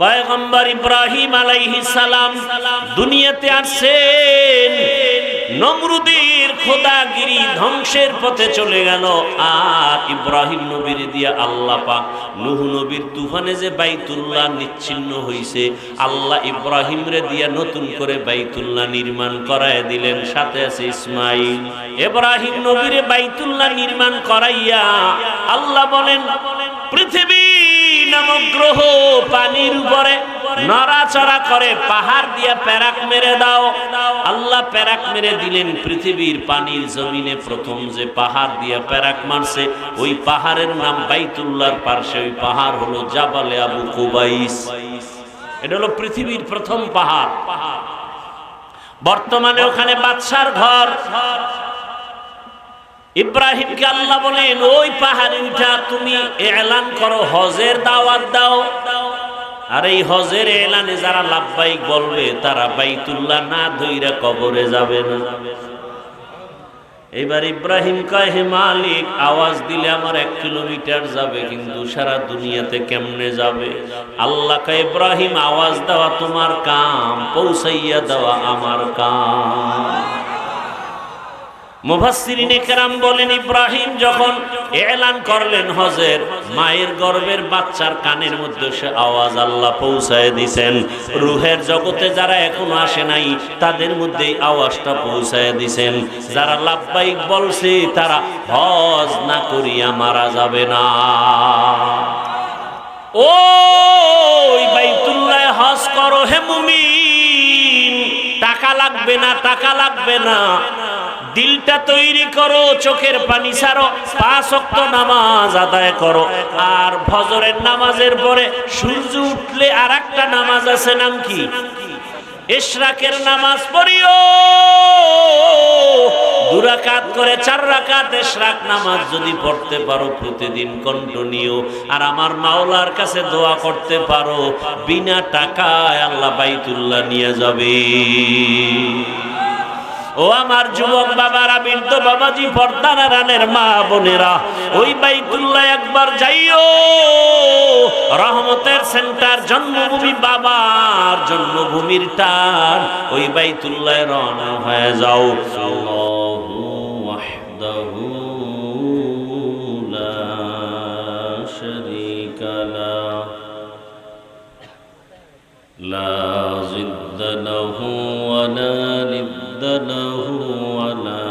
পয়গম্বর ইব্রাহিম আলাইহিস সালাম দুনিয়াতে আসেন, নমরুদের খোদাগিরি ধ্বংসের পথে চলে গেল। আর ইব্রাহিম নবীর দিয়া আল্লাহ পাক নূহ নবীর তুফানে যে বাইতুল্লাহ নিচ্ছিন্ন হইছে, আল্লাহ ইব্রাহিম রে দিয়া নতুন করে বাইতুল্লাহ নির্মাণ করায় দিলেন। সাথে আছে ইসমাইল। ইব্রাহিম নবীরে বাইতুল্লাহ নির্মাণ করাইয়া আল্লাহ বলেন, পৃথিবী নামক গ্রহ পানির উপরে নড়াচড়া করে, পাহাড় দিয়া প্যারাক মেরে দাও। আল্লাহ প্যারাক মেরে দিলেন। পৃথিবীর পানির জমিনে প্রথম যে পাহাড় দিয়া প্যারাক মারছে, ওই পাহাড়ের নাম বাইতুল্লাহর পার্শ্বে ওই পাহাড় হলো জাবালে আবু কুবাইস। এটা হলো পৃথিবীর প্রথম পাহাড়। বর্তমানে ওখানে বাদশার ঘর। ইব্রাহিমকে আল্লাহ বলেন, ওই পাহাড়ে উঠা তুমি এলান করো, হজের দাওয়াত দাও। আর এই হজের এলানে যারা লাব্বাইক বলবে, তারা বাইতুল্লাহ না ধইরা কবরে যাবে না। এবার ইব্রাহিম কয়, হে মালিক, আওয়াজ দিলে আমার 1 কিলোমিটার যাবে, কিন্তু সারা দুনিয়াতে কেমনে যাবে? আল্লাহ কয়, ইব্রাহিম, আওয়াজ দেওয়া তোমার কাম, পৌঁছাইয়া দেওয়া আমার কাম। মুফাসসিরিনে কেরাম বলেন, ইব্রাহিম যখন এলান করলেন হজের, মায়ের গর্ভের বাচ্চার কানের মধ্যে সে আওয়াজ আল্লাহ পৌঁছায় দিছেন। রূহের জগতে যারা এখনো আসে নাই, তাদের মধ্যে আওয়াজটা পৌঁছায় দিছেন। যারা লাব্বাইক বলছে, তারা হজ না করিয়া মারা যাবে না। ওই বাইতুল্লাহ হজ করো হে মুমিন, টাকা লাগবে না, টাকা লাগবে না। দিলটা তৈরি করো, চোখের পানি ছাড়ো, 5 ওয়াক্ত নামাজ আদায় করো। আর ফজরের নামাজের পরে সূর্য উঠলে আরেকটা নামাজ আছে, নাম কি? ইশরাকের নামাজ পড়িও। 2 রাকাত করে 4 রাকাত ইশরাক নামাজ যদি পড়তে পারো প্রতিদিন কন্টিনিউ, আর আমার মাওলার কাছে দোয়া করতে পারো, বিনা টাকায় আল্লাহ বাইতুল্লাহ নিয়ে যাবে। ও আমার যুবক বাবারা, বৃদ্ধ বাবাজি, পর্দার আড়ালের মা বোনেরা, ওই বাইতুল্লাহ একবার যাইও। রহমতের সেন্টার, জন্মভূমি, বাবার জন্মভূমির টান, ওই বাইতুল্লাহ রওনা হয়ে যাও। আল্লাহু ওয়াহদাহু লা শারীকা লাহু লা জিদ্দা লাহু ওয়া লা له ولا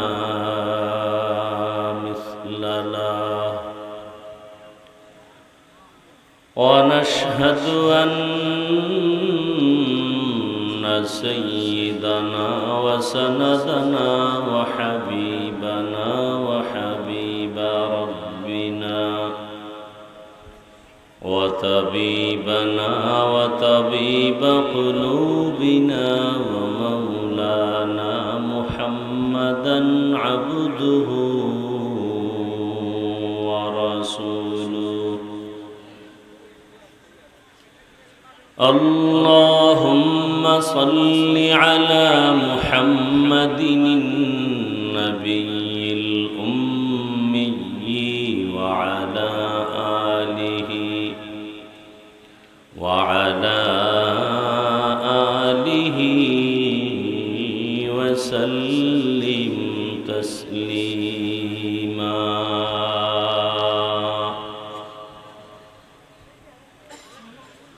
مثل له ونشهد أن سيدنا وسندنا وحبيبنا وحبيب ربنا وطبيبنا وطبيب قلوبنا ومولانا محمدا عبده ورسوله اللهم صل على محمد النبي الأمي وعلى آله وسلم تسليما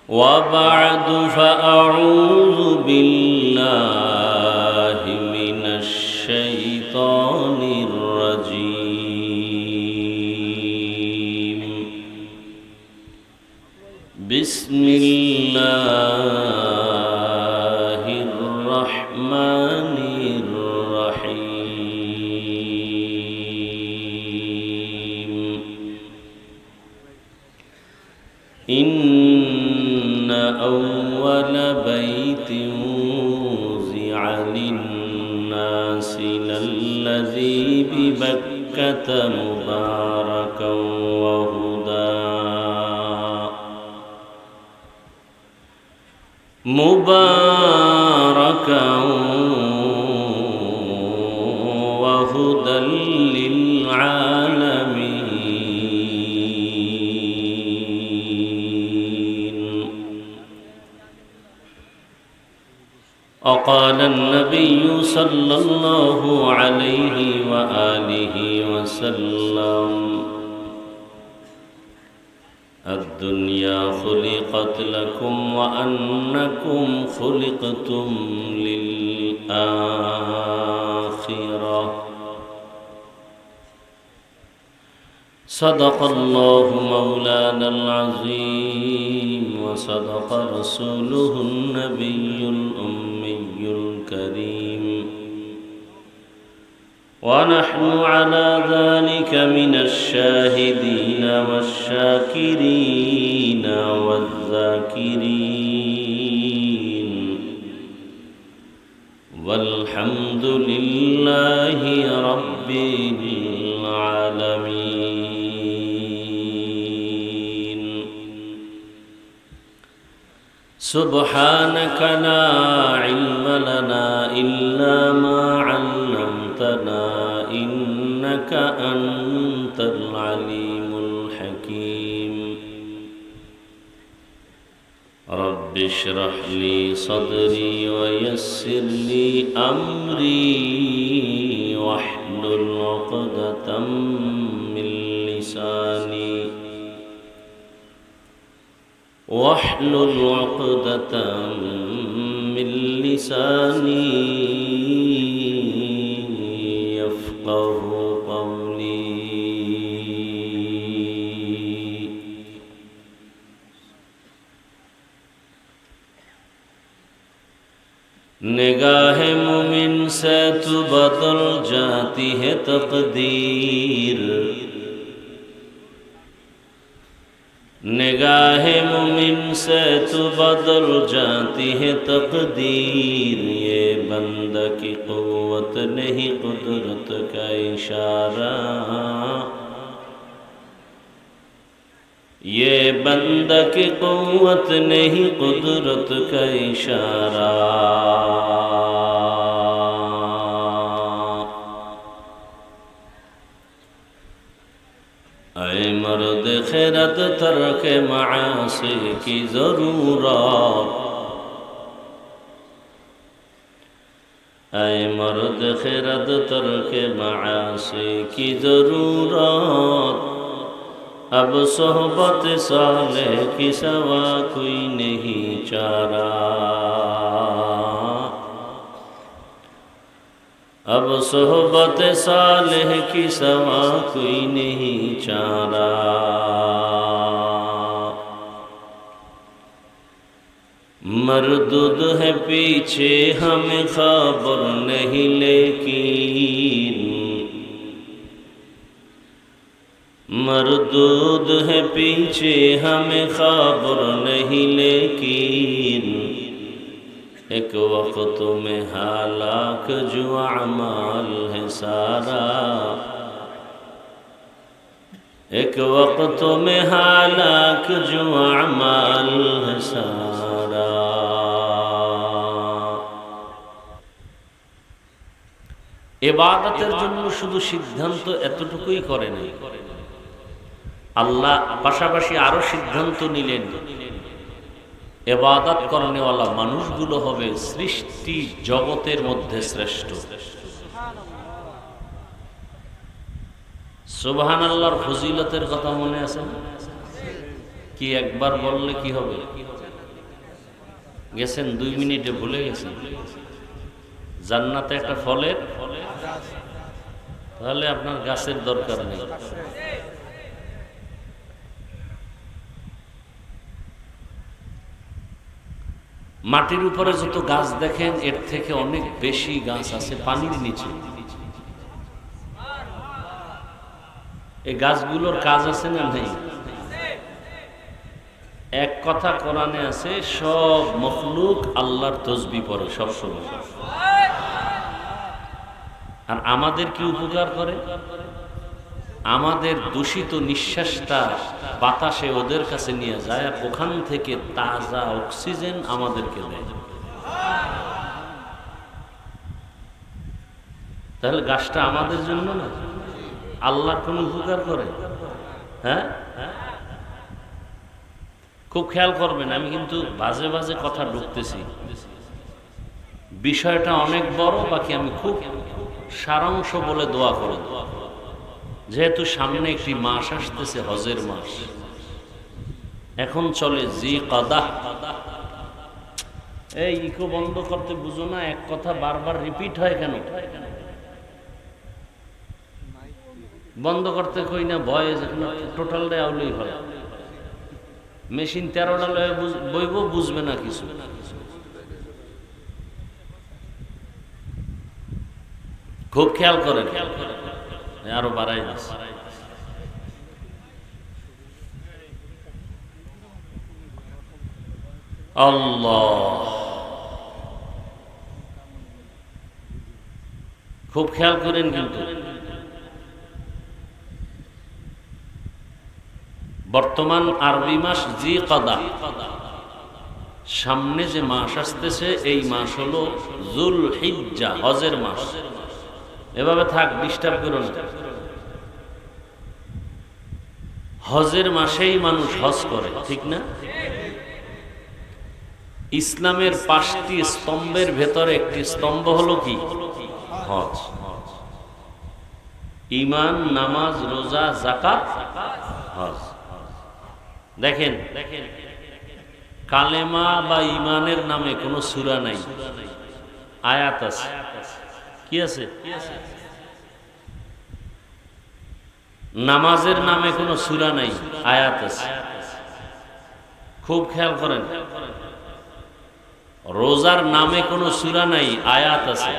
وبعد فأعوذ بالله من الشيطان الرجيم بسم الله الرحمن الرحيم إن أول بيت وضع للناس للذي ببكة مباركا وهدى للعالمين وقال النبي صلى الله عليه وآله وسلم الدنيا خلقت لكم وأنكم خلقتم للآخرة صدق الله مولانا العظيم وصدق رسوله النبي الأمي الكريم ونحن على ذلك من الشاهدين والشاكرين والذاكرين والحمد لله رب العالمين سبحانك لا علم لنا إلا ما علمتنا إنك أنت العليم الحكيم رب اشرح لي صدري ويسر لي أمري واحلل عقدة من لساني يفقه قولي निगाह मुमिन से तो बदल जाती है तकदीर निगाह मुमिन से तो बदल जाती है तकदीर ये बंदा की क़ुव्वत नहीं कुदरत का इशारा ये बंदा की क़ुव्वत नहीं कुदरत का इशारा ऐ मर्द खैरत तर्क मासी की ज़रूरत ऐ मर्द खैरत तर्क मासी की ज़रूरत अब सोहबत साले की सवा कोई नहीं चारा अब सोहबत सालेह की सवा कोई नहीं चारा मरदूद है पीछे हमें खबर नहीं लेकिन मरदूद है पीछे हमें खबर नहीं लेकिन एक वक्त में हालाक जो अमाल है सारा एक वक्त में हालाक जो अमाल है सारा इबादतेर जन्य शुधु सिद्धांत एतटुकुई करेन আল্লাহ পাশাপাশি আরো সিদ্ধান্ত নিলেন ইবাদত করনেওয়ালা মানুষগুলো হবে সৃষ্টি জগতের মধ্যে শ্রেষ্ঠ। সুবহানাল্লাহর ফজিলতের কথা মনে আছে কি? একবার বললে কি হবে? গেছেন 2 মিনিটে ভুলে গেছেন। জান্নাতে একটা ফলের, তাহলে আপনার গাছের দরকার নেই। মাটির উপরে যত গাছ দেখেন এর থেকে অনেক বেশি গাছ আছে পানির নিচে। এই গাছগুলোর কাজ আছে না নেই? এক কথা কোরআনে আছে, সব মখলুক আল্লাহর তসবিহ পড়ে সব সময়। আর আমাদের কি উপকার করে? আমাদের দূষিত নিঃশ্বাসটা বাতাসে ওদের কাছে নিয়ে যায়, আর ওখান থেকে তাজা অক্সিজেন আমাদেরকে দেয়। তাহলে গাছটা আমাদের জন্য না, আল্লাহ কোন উপকার করে? হ্যাঁ, খুব খেয়াল করবেন। আমি কিন্তু বাজে বাজে কথা ঢুকতেছি। বিষয়টা অনেক বড়, বাকি আমি খুব সারাংশ বলে দোয়া করে দেব। যেহেতু সামনে একটি মাস আসতেছে, হজের মাস, এখন চলে জিলকাদা। এই ইকো বন্ধ করতে বুঝো না, এক কথা বারবার রিপিট হয় কেন? বন্ধ করতে কই না, ভয়েস টোটালটাই আউলেই হয়। মেশিন 13টা লয়ে বইব, বুঝবে না কিছু। খুব খেয়াল করেন, আরো বাড়াই দিচ্ছে। আল্লাহ, খুব খেয়াল করেন কিন্তু। বর্তমান আরবি মাস জিলকাদা, সামনে যে মাস আসতেছে এই মাস হলো যুলহিজ্জা, হজের মাস। এভাবে থাক, ডিস্টার্ব করো না। হজের মাসেই মানুষ হজ করে, ঠিক না? ইসলামের 5টি স্তম্ভের ভেতরে একটি স্তম্ভ হলো কি? হজ। ঈমান, নামাজ, রোজা, যাকাত, হজ। দেখেন, কালেমা বা ঈমানের নামে কোনো সূরা নাই, আয়াত আছে। কি আছে? নামাজের নামে কোনো সূরা নাই, আয়াত আছে। খুব খেয়াল করেন। রোজার নামে কোনো সূরা নাই, আয়াত আছে।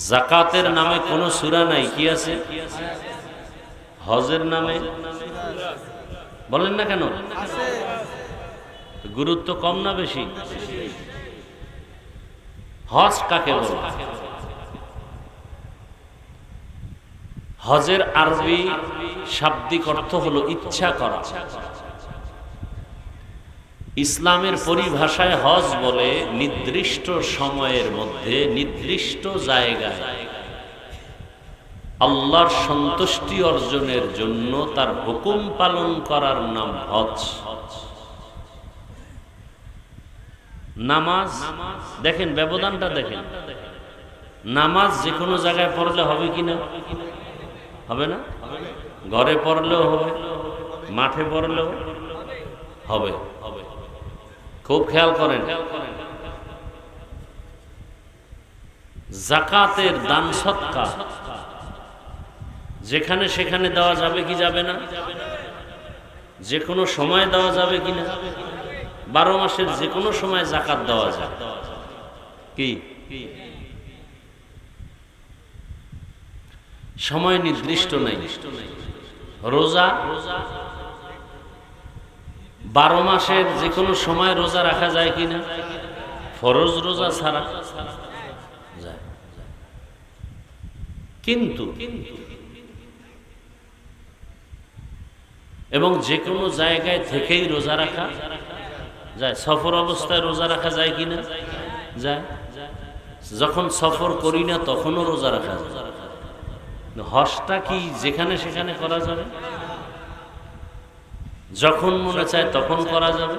যাকাতের নামে কোনো সূরা নাই, কি আছে? হজের নামে বলেন না কেন? গুরুত্ব কম না বেশি? হজ কাকে বলে? হজের আরবি শাব্দিক অর্থ হলো ইচ্ছা করা। ইসলামের পরিভাষায় হজ বলে নির্দিষ্ট সময়ের মধ্যে নির্দিষ্ট জায়গায় আল্লাহর সন্তুষ্টি অর্জনের জন্য তার হুকুম পালন করার নাম হজ। নামাজ দেখেন, ব্যবধানটা দেখেন। নামাজ যে কোনো জায়গায় পড়লে হবে কিনা? হবে না? ঘরে পড়লেও হবে, মাঠে পড়লেও হবে। খুব খেয়াল করেন। যাকাতের দান সদকা যেখানে সেখানে দেওয়া যাবে কি যাবে না? যে কোনো সময় দেওয়া যাবে কিনা? 12 মাসের যে কোনো সময় যাকাত দেওয়া যায়। কি সময় নির্দিষ্ট নাই। রোজা 12 মাসের যে কোনো সময় রোজা রাখা যায় কিনা? ফরজ রোজা ছাড়া যায়। কিন্তু এবং যে কোনো জায়গায় থেকেই রোজা রাখা যায়। সফর অবস্থায় রোজা রাখা যায় কিনা? যায়। যখন সফর করি না তখনও রোজা রাখা যায়। হজটা কি যেখানে সেখানে করা যাবে? যখন মনে চায় তখন করা যাবে।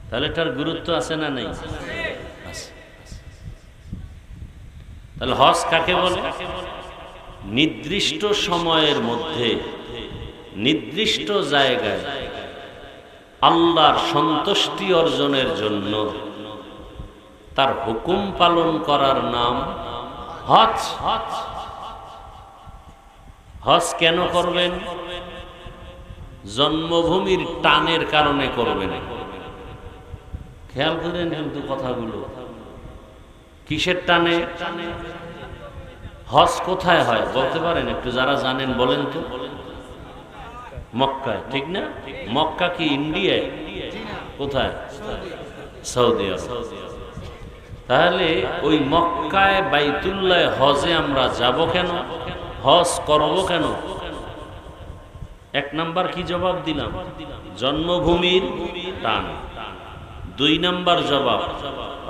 তাহলে এটার গুরুত্ব আছে না নেই? তাহলে হজ কাকে বলে? নির্দিষ্ট সময়ের মধ্যে নির্দিষ্ট জায়গায় আল্লাহর সন্তুষ্টি অর্জনের জন্য তার হুকুম পালন করার নাম হজ। হজ কেন করবেন? জন্মভূমির টানের কারণে করবেন। খেয়াল করেন কিন্তু কথাগুলো। কিসের টানে? হজ কোথায় হয় বলতে পারেন একটু? যারা জানেন বলেন তো। মক্কায়, ঠিক না? মক্কা কি ইন্ডিয়ায়? কোথায়? সৌদি আরব। তাহলে ওই মক্কায় বাইতুল্লাহ হজে আমরা যাব কেন? হজ করব কেন? 1 নাম্বার কি জবাব দিলাম? জন্মভূমির টান। 2 নাম্বার জবাব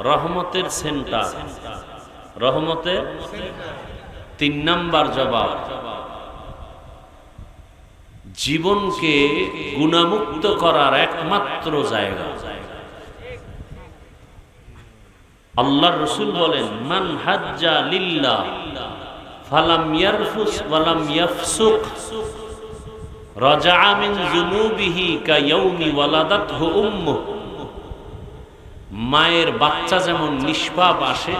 রহমতের সেন্টার, রহমতের। 3 নাম্বার জবাব জীবনকে গুণামুক্ত করার একমাত্র জায়গা। আল্লাহর রাসূল বলেন, মান হাজ্জা লিল্লাহ ফালাম ইয়ারফুস ওয়ালাম ইয়াফসুক রাজাআ মিন যুনুবিহি কায়াউমি ওয়ালাদাতহু উম্মুহ। মায়ের বাচ্চা যেমন নিষ্পাপ আসে,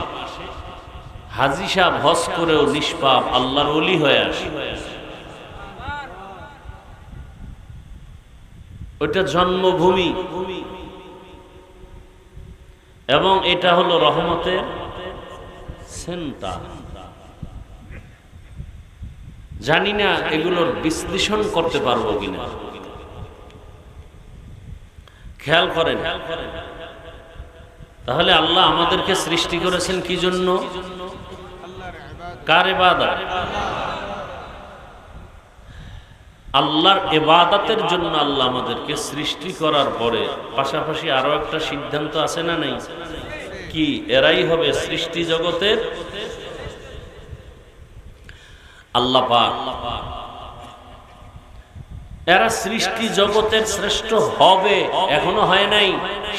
হাজী সাহেব হজ করেও নিষ্পাপ আল্লাহর ওলি হয়ে আসে। ওইটা জন্মভূমি এবং এটা হলো রহমতের সেন্টার। জানি না এগুলোর বিশ্লেষণ করতে পারবো কিনা। খেয়াল করেন, তাহলে আল্লাহ আমাদেরকে সৃষ্টি করেছেন কি জন্য? কার ইবাদত? আল্লাহর ইবাদতের জন্য আল্লাহ আমাদেরকে সৃষ্টি করার পরে পাশাপাশি আরো একটা সিদ্ধান্ত আছে না নাই? কি? এরাই হবে সৃষ্টি জগতের আল্লাহ পাক। এরা সৃষ্টি জগতের শ্রেষ্ঠ হবে, এখনো হয় নাই,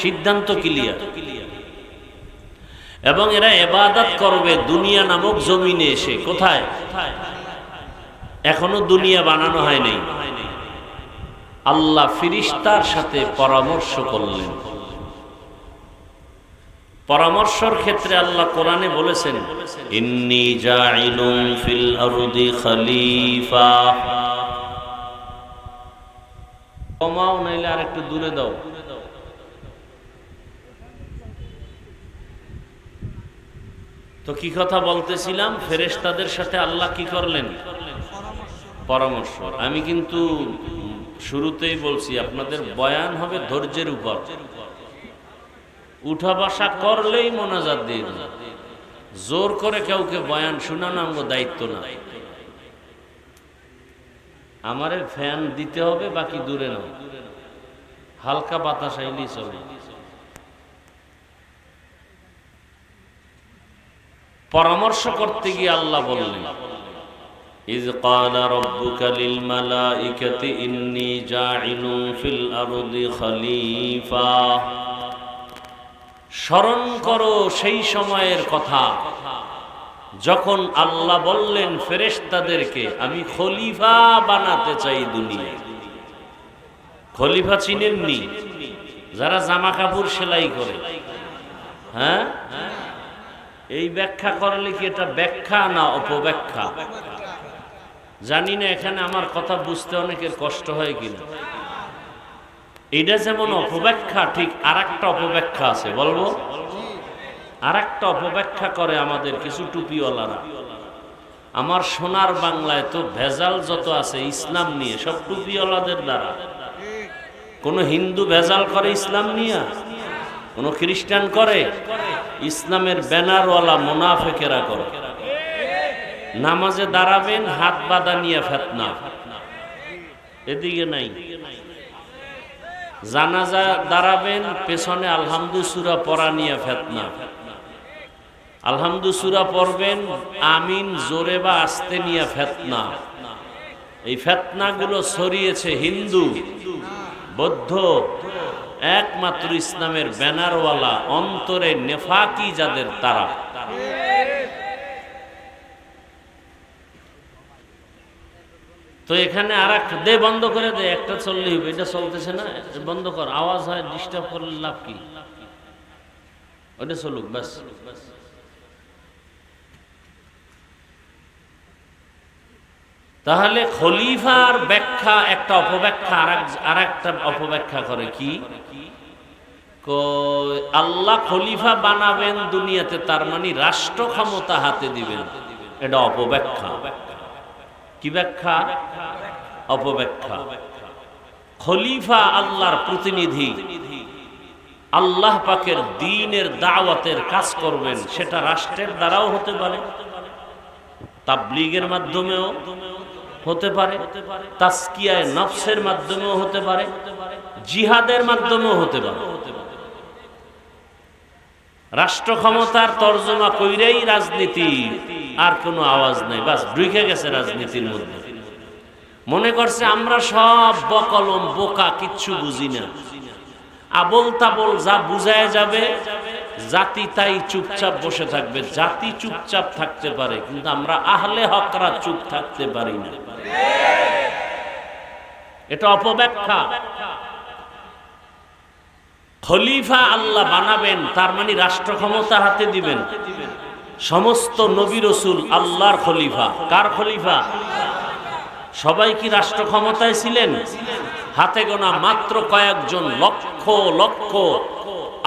সিদ্ধান্ত ক্লিয়ার। এবং এরা ইবাদত করবে দুনিয়া নামক জমিনে এসে। কোথায়? এখনো দুনিয়া বানানো হয় নাই। আল্লাহ ফিরিস্তার সাথে পরামর্শ করলেন। পরামর্শের ক্ষেত্রে আল্লাহ কোরআনে বলেছেন, ইন্নী জাইলুন ফিল আরদি খলিফা। কমাও, নাইলে আর একটু দূরে দাও। তো কি কথা বলতেছিলাম? ফেরেশতাদের সাথে আল্লাহ কি করলেন? পরামর্শ। আমি কিন্তু শুরুতেই বলছি আপনাদের বয়ান হবে ধৈর্যের উপর। উঠা বসা করলেই মোনাজাত দিয়ে দিন। জোর করে কাউকে বয়ান শোনানো আমার দায়িত্ব না। আমারে ফ্যান দিতে হবে, বাকি দূরে নাও, হালকা বাতাস আইলেই চলে। পরামর্শ করতে গিয়ে আল্লাহ বললেন, ইয ক্বালা রাব্বুকা লিল মালাইকাতি ইন্নী জাইলুন ফিল আরদি খলিফা। স্মরণ করো সেই সময়ের কথা যখন আল্লাহ বললেন ফেরেশতাদেরকে, আমি খলিফা বানাতে চাই দুনিয়ায়। খলিফা চিনেননি? যারা জামা কাপড় সেলাই করে। হ্যাঁ, এই ব্যাখ্যা করলে কি এটা ব্যাখ্যা না অপব্যাখ্যা? জানি না, এখানে আমার কথা বুঝতে অনেকের কষ্ট হয় কিনা। এটা যেমন অপব্যাখ্যা, ঠিক আর একটা অপব্যাখ্যা আছে, বলবো? আর একটা অপব্যাখ্যা করে আমাদের কিছু টুপিওয়ালারা। আমার সোনার বাংলায় তো ভেজাল যত আছে ইসলাম নিয়ে, সব টুপিওয়ালাদের দ্বারা। কোন হিন্দু ভেজাল করে ইসলাম নিয়ে? কোন খ্রিস্টান করে? ইসলামের ব্যানারওয়ালা মুনাফিকেরা করে। নামাজে দাঁড়াবেন, হাত বাঁধা নিয়ে ফিতনা, এদিকে নাই। জানাজা দাঁড়াবেন, পেছনে আলহামদু সূরা পড়া নিয়ে ফিতনা। আলহামদু সূরা পড়বেন, আমিন জোরে বা আস্তে নিয়ে ফিতনা। এই ফিতনাগুলো ছড়িয়েছে হিন্দু, বৌদ্ধ, একমাত্র ইসলামের ব্যানারওয়ালা, অন্তরে নেফাকি যাদের, তারা। তো এখানে আর এক দে, বন্ধ করে দে, একটা চললে হবে, এটা চলতেছে না, বন্ধ কর, আওয়াজ হয়, ডিস্টার্ব করলে লাভ কি? ওটা চলুক ব্যাস। তাহলে খলিফার ব্যাখ্যা একটা অপব্যাখ্যা, আর একটা অপব্যাখ্যা করে কি? আল্লাহ খলিফা বানাবেন দুনিয়াতে, তার মানে রাষ্ট্র ক্ষমতা হাতে দিবেন, এটা অপব্যাখ্যা। কি ব্যাখ্যা? অপব্যাখ্যা। খলিফা আল্লাহর প্রতিনিধি, আল্লাহ পাকের দ্বীনের দাওয়াতের কাজ করবেন। সেটা রাষ্ট্রের দ্বারাও হতে পারে, তাবলীগের মাধ্যমেও হতে পারে, তাজকিয়ায়ে নফসের মাধ্যমেও হতে পারে, জিহাদের মাধ্যমেও হতে পারে। রাষ্ট্র ক্ষমতার তর্জমা কইরেই রাজনীতি, আর কোনো আওয়াজ নাই, বাস ঢুকে গেছে রাজনীতির মধ্যে। মনে করছে আমরা সব বকলম, বোকা, কিচ্ছু বুঝি না। আবল তাবল যা বুঝায় যাবে জাতি তাই চুপচাপ বসে থাকবে। জাতি চুপচাপ থাকতে পারে, কিন্তু আমরা আহলে হকরা চুপ থাকতে পারি না। এটা অপব্যাখ্যা। খলিফা আল্লাহ বানাবেন, তার মানে রাষ্ট্র ক্ষমতা হাতে দিবেন। সমস্ত নবী রাসূল আল্লাহর খলিফা। কার খলিফা? সবাই কি রাষ্ট্র ক্ষমতায় ছিলেন? হাতে গোনা মাত্র কয়েকজন, লক্ষ লক্ষ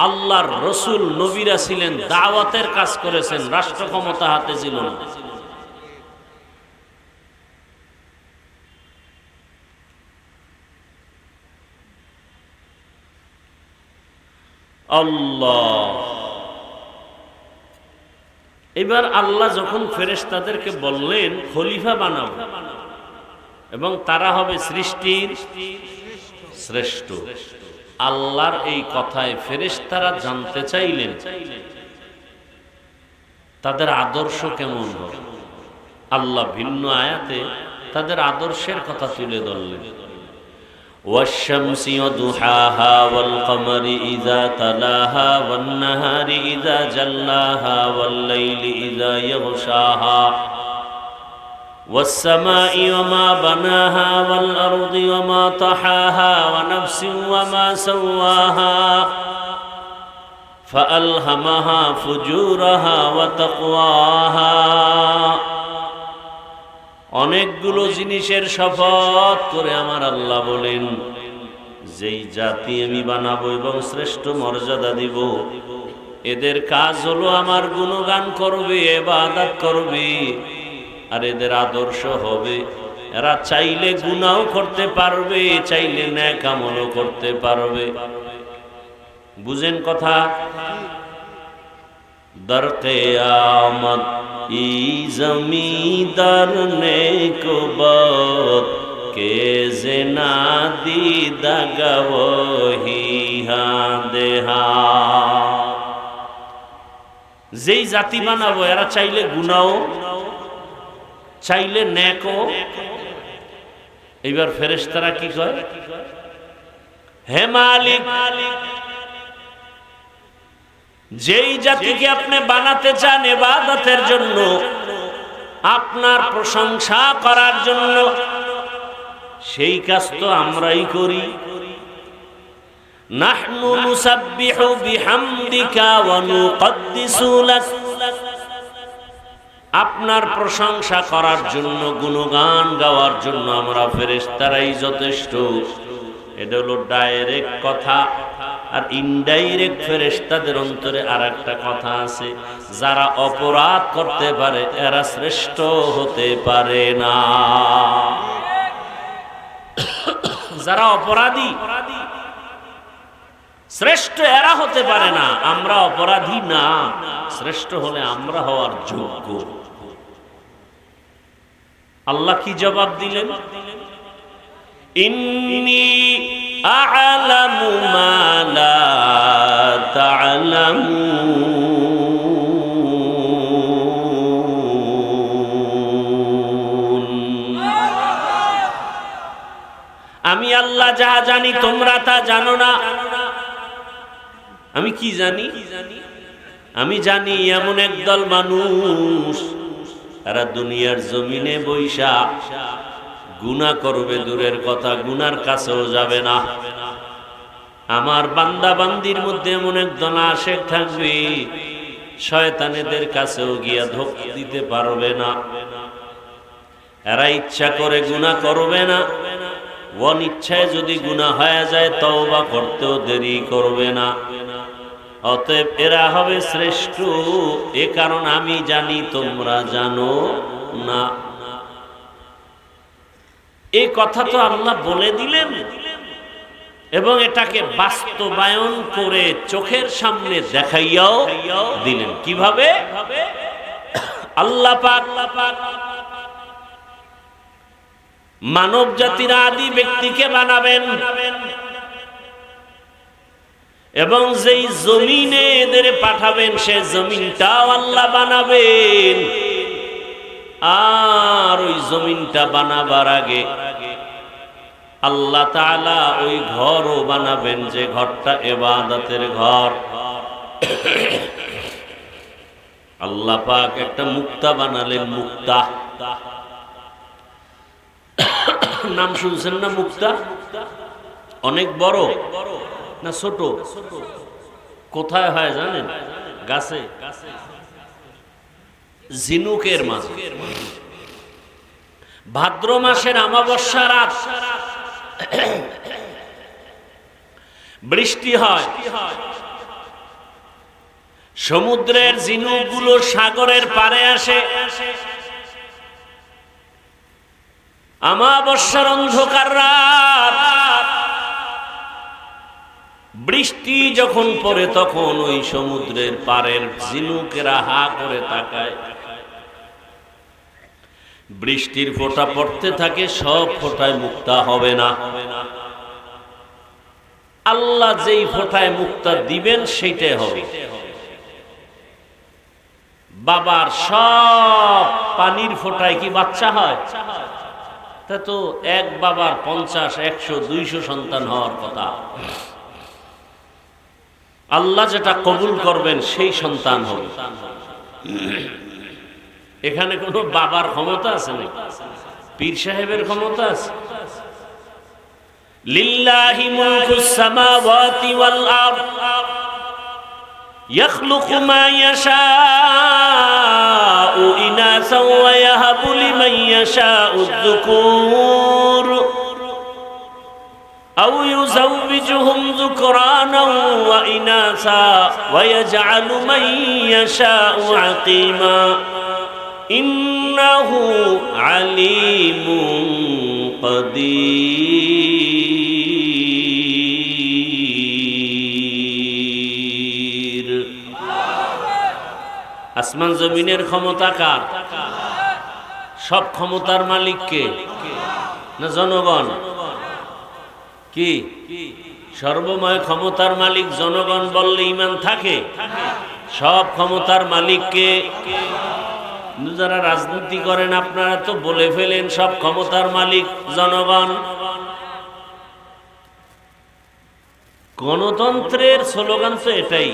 আল্লাহর রসুল নবীরা ছিলেন, দাওয়াতের কাজ করেছেন, রাষ্ট্র ক্ষমতা হাতে ছিল না। আল্লাহ। এবার আল্লাহ যখন ফেরেশতাদেরকে বললেন খলিফা বানাবো এবং তারা হবে সৃষ্টির শ্রেষ্ঠ, আল্লাহর এই কথায় ফেরেশতারা জানতে চাইলেন তাদের আদর্শ কেমন হবে। আল্লাহ ভিন্ন আয়াতে তাদের আদর্শের কথা তুলে ধরলেন। ওয়াশ-শামসি ওয়াদুহাহা ওয়াল-কমারি ইযা তালাহা ওয়ান-নাহারি ইযা জাল্লাহা ওয়াল-লাইলি ইযা ইয়াগশাহা والسماء وما بناها والأرض وما طحاها ونفس وما سواها فألهمها فجورها وتقواها। অনেকগুলো জিনিসের শপথ করে আমার আল্লাহ বলেন, যেই জাতি আমি বানাবো এবং শ্রেষ্ঠ মর্যাদা দিব, এদের কাজ হলো আমার গুণগান করবে, ইবাদত করবে, আর এদের আদর্শ হবে এরা চাইলে গুনাহও করতে পারবে, চাইলে নেক আমলও করতে পারবে। বুঝেন কথা? দর কিয়ামত ই জমিদার নেক বদ কে জেনা দিদাগা ওহি হা দেহা। যেই জাতি বানাবো এরা চাইলে গুনাহও চাইলে নেকও। এইবার ফেরেশতারা কি কয়? হে মালিক, যেই জাতিকে আপনি বানাতে চান ইবাদতের জন্য, আপনার প্রশংসা করার জন্য, সেই কাজ তো আমরাই করি। নাহনু নুসাব্বিহু বিহামদিকা ওয়া নুকদ্দিসু লাক। আপনার প্রশংসা করার জন্য, গুণগান গাওয়ার জন্য আমরা ফেরেশতারাই যথেষ্ট। এটা হলো ডাইরেক্ট কথা। আর ইনডাইরেক্ট ফেরেশতাদের অন্তরে আর একটা কথা আছে, যারা অপরাধ করতে পারে এরা শ্রেষ্ঠ হতে পারে না। যারা অপরাধী শ্রেষ্ঠ এরা হতে পারে না। আমরা অপরাধী না, শ্রেষ্ঠ হলে আমরা হওয়ার যোগ্য। আল্লাহ কি জবাব দিলেন? ইন্নী আ'লামু মা লা তা'লামুন। আমি আল্লাহ যা জানি তোমরা তা জানো না। আমি কি জানি? আমি জানি এমন একদল মানুষ এরা দুনিয়ার জমিনে বৈশা গুনাহ করবে, দূরের কথা গুনার কাছেও যাবে না। আমার বান্দা বান্দির মধ্যে এমন একদল আশিক থাকবে, শয়তানেদের কাছেও গিয়া ধোঁকা দিতে পারবে না। এরা ইচ্ছা করে গুনাহ করবে না, অনিচ্ছায় যদি গুনাহ হয়ে যায় তওবা করতেও দেরি করবে না। অতএব এরা হবে শ্রেষ্ঠ। এ কারণ আমি জানি তোমরা জানো না। এই কথা তো আল্লাহ বলে দিলেন এবং এটাকে বাস্তবায়ন করে চোখের সামনে দেখাইয়াও দিলেন। কিভাবে? আল্লাহ পাক মানব জাতির আদি ব্যক্তিকে বানাবেন এবং যেই জমিনে এদের পাঠাবেন সে জমিনটাও আল্লাহ বানাবেন। আর ওই জমিনটা বানাবার আগে আল্লাহ তাআলা ওই ঘরও বানাবেন, যে ঘরটা ইবাদতের ঘর। আল্লাহ পাক একটা মুক্তা বানালেন, মুক্তা। নাম শুনছেন না মুক্তা? অনেক বড় না ছোট? কোথায় হয় জানেন? গাছে, ঝিনুকের মাঝে। ভাদ্র মাসের অমাবস্যা রাত বৃষ্টি হয়, সমুদ্রের ঝিনুকগুলো সাগরের পাড়ে আসে। অমাবস্যার অন্ধকার রাত, বৃষ্টি যখন পড়ে তখন ওই সমুদ্রের পাড়ের ঝিনুকেরা হা করে তাকায়। বৃষ্টির ফোঁটা পড়তে থাকে, সব ফোঁটায় মুক্তা হবে না। আল্লাহ যেই ফোঁটায় মুক্তা দিবেন সেইটাই হবে। বাবার সব পানির ফোঁটায় কি বাচ্চা হয়? তা তো এক বাবার 50, 100, 200 সন্তান হওয়ার কথা। আল্লাহ যেটা কবুল করবেন সেই সন্তান হবে। এখানে কোনো বাবার ক্ষমতা আছে না, পীর সাহেবের ক্ষমতা আছে? লিল্লাহি মুলকুস সামাওয়াতি ওয়াল আরদ ইয়াখলুকু মা ইয়াশাউ ইনাসা ওয়া ইয়াহাবু লিমান ইয়াশাউ যুকুর আও ইউযাওবিজুহুম যুকরানা ওয়া ইনাসা ওয়া ইয়াজআলু মান ইয়াশাউ আকিমা ইন্নাহু আলিমুন কাদির। আসমান জমিনের ক্ষমতা কার? সব ক্ষমতার মালিক কে? না জনগণ? কি সর্বময় ক্ষমতার মালিক জনগণ বললে ঈমান থাকে? সব ক্ষমতার মালিক কে? যারা রাজনীতি করেন আপনারা তো বলে ফেলেন সব ক্ষমতার মালিক জনগণ। গণতন্ত্রের স্লোগান তো এটাই,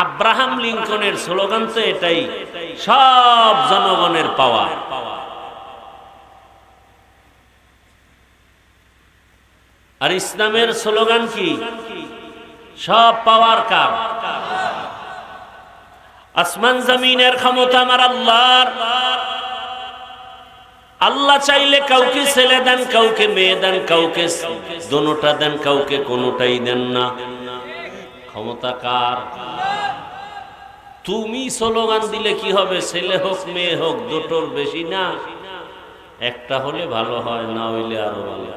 আব্রাহাম লিঙ্কনের স্লোগান তো এটাই, সব জনগণের পাওয়া। আর ইসলামের স্লোগান কি? সব পাওয়ার কার? আসমান জমিনের ক্ষমতা আমার আল্লাহর। আল্লাহ চাইলে কাউকে ছেলে দেন, কাউকে মেয়ে দেন, কাউকে দোনোটা দেন, কাউকে কোনোটাই দেন না। ক্ষমতা কার? তুমি স্লোগান দিলে কি হবে? ছেলে হোক মেয়ে হোক দুটোর বেশি না, একটা হলে ভালো হয়, না হইলে আরো ভালো।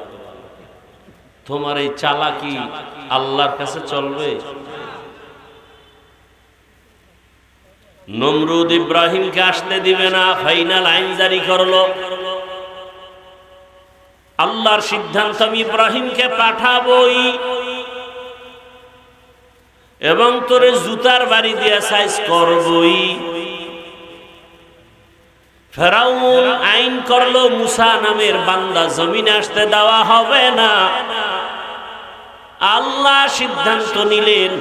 তোমার এই চালাকি আল্লাহর কাছে চলবে? নমরুদ ইব্রাহিমকে আসতে দিবে না, ফাইনাল আইন জারি করলো। আল্লাহর সিদ্ধান্ত, আমি ইব্রাহিমকে পাঠাবই এবং তোরে জুতার বাড়ি দিয়ে সাইজ করবই। ফেরাউন আইন করলো মুসা নামের বান্দা জমিনে আসতে দেওয়া হবে না। আল্লাহ সিদ্ধান্ত নিলেন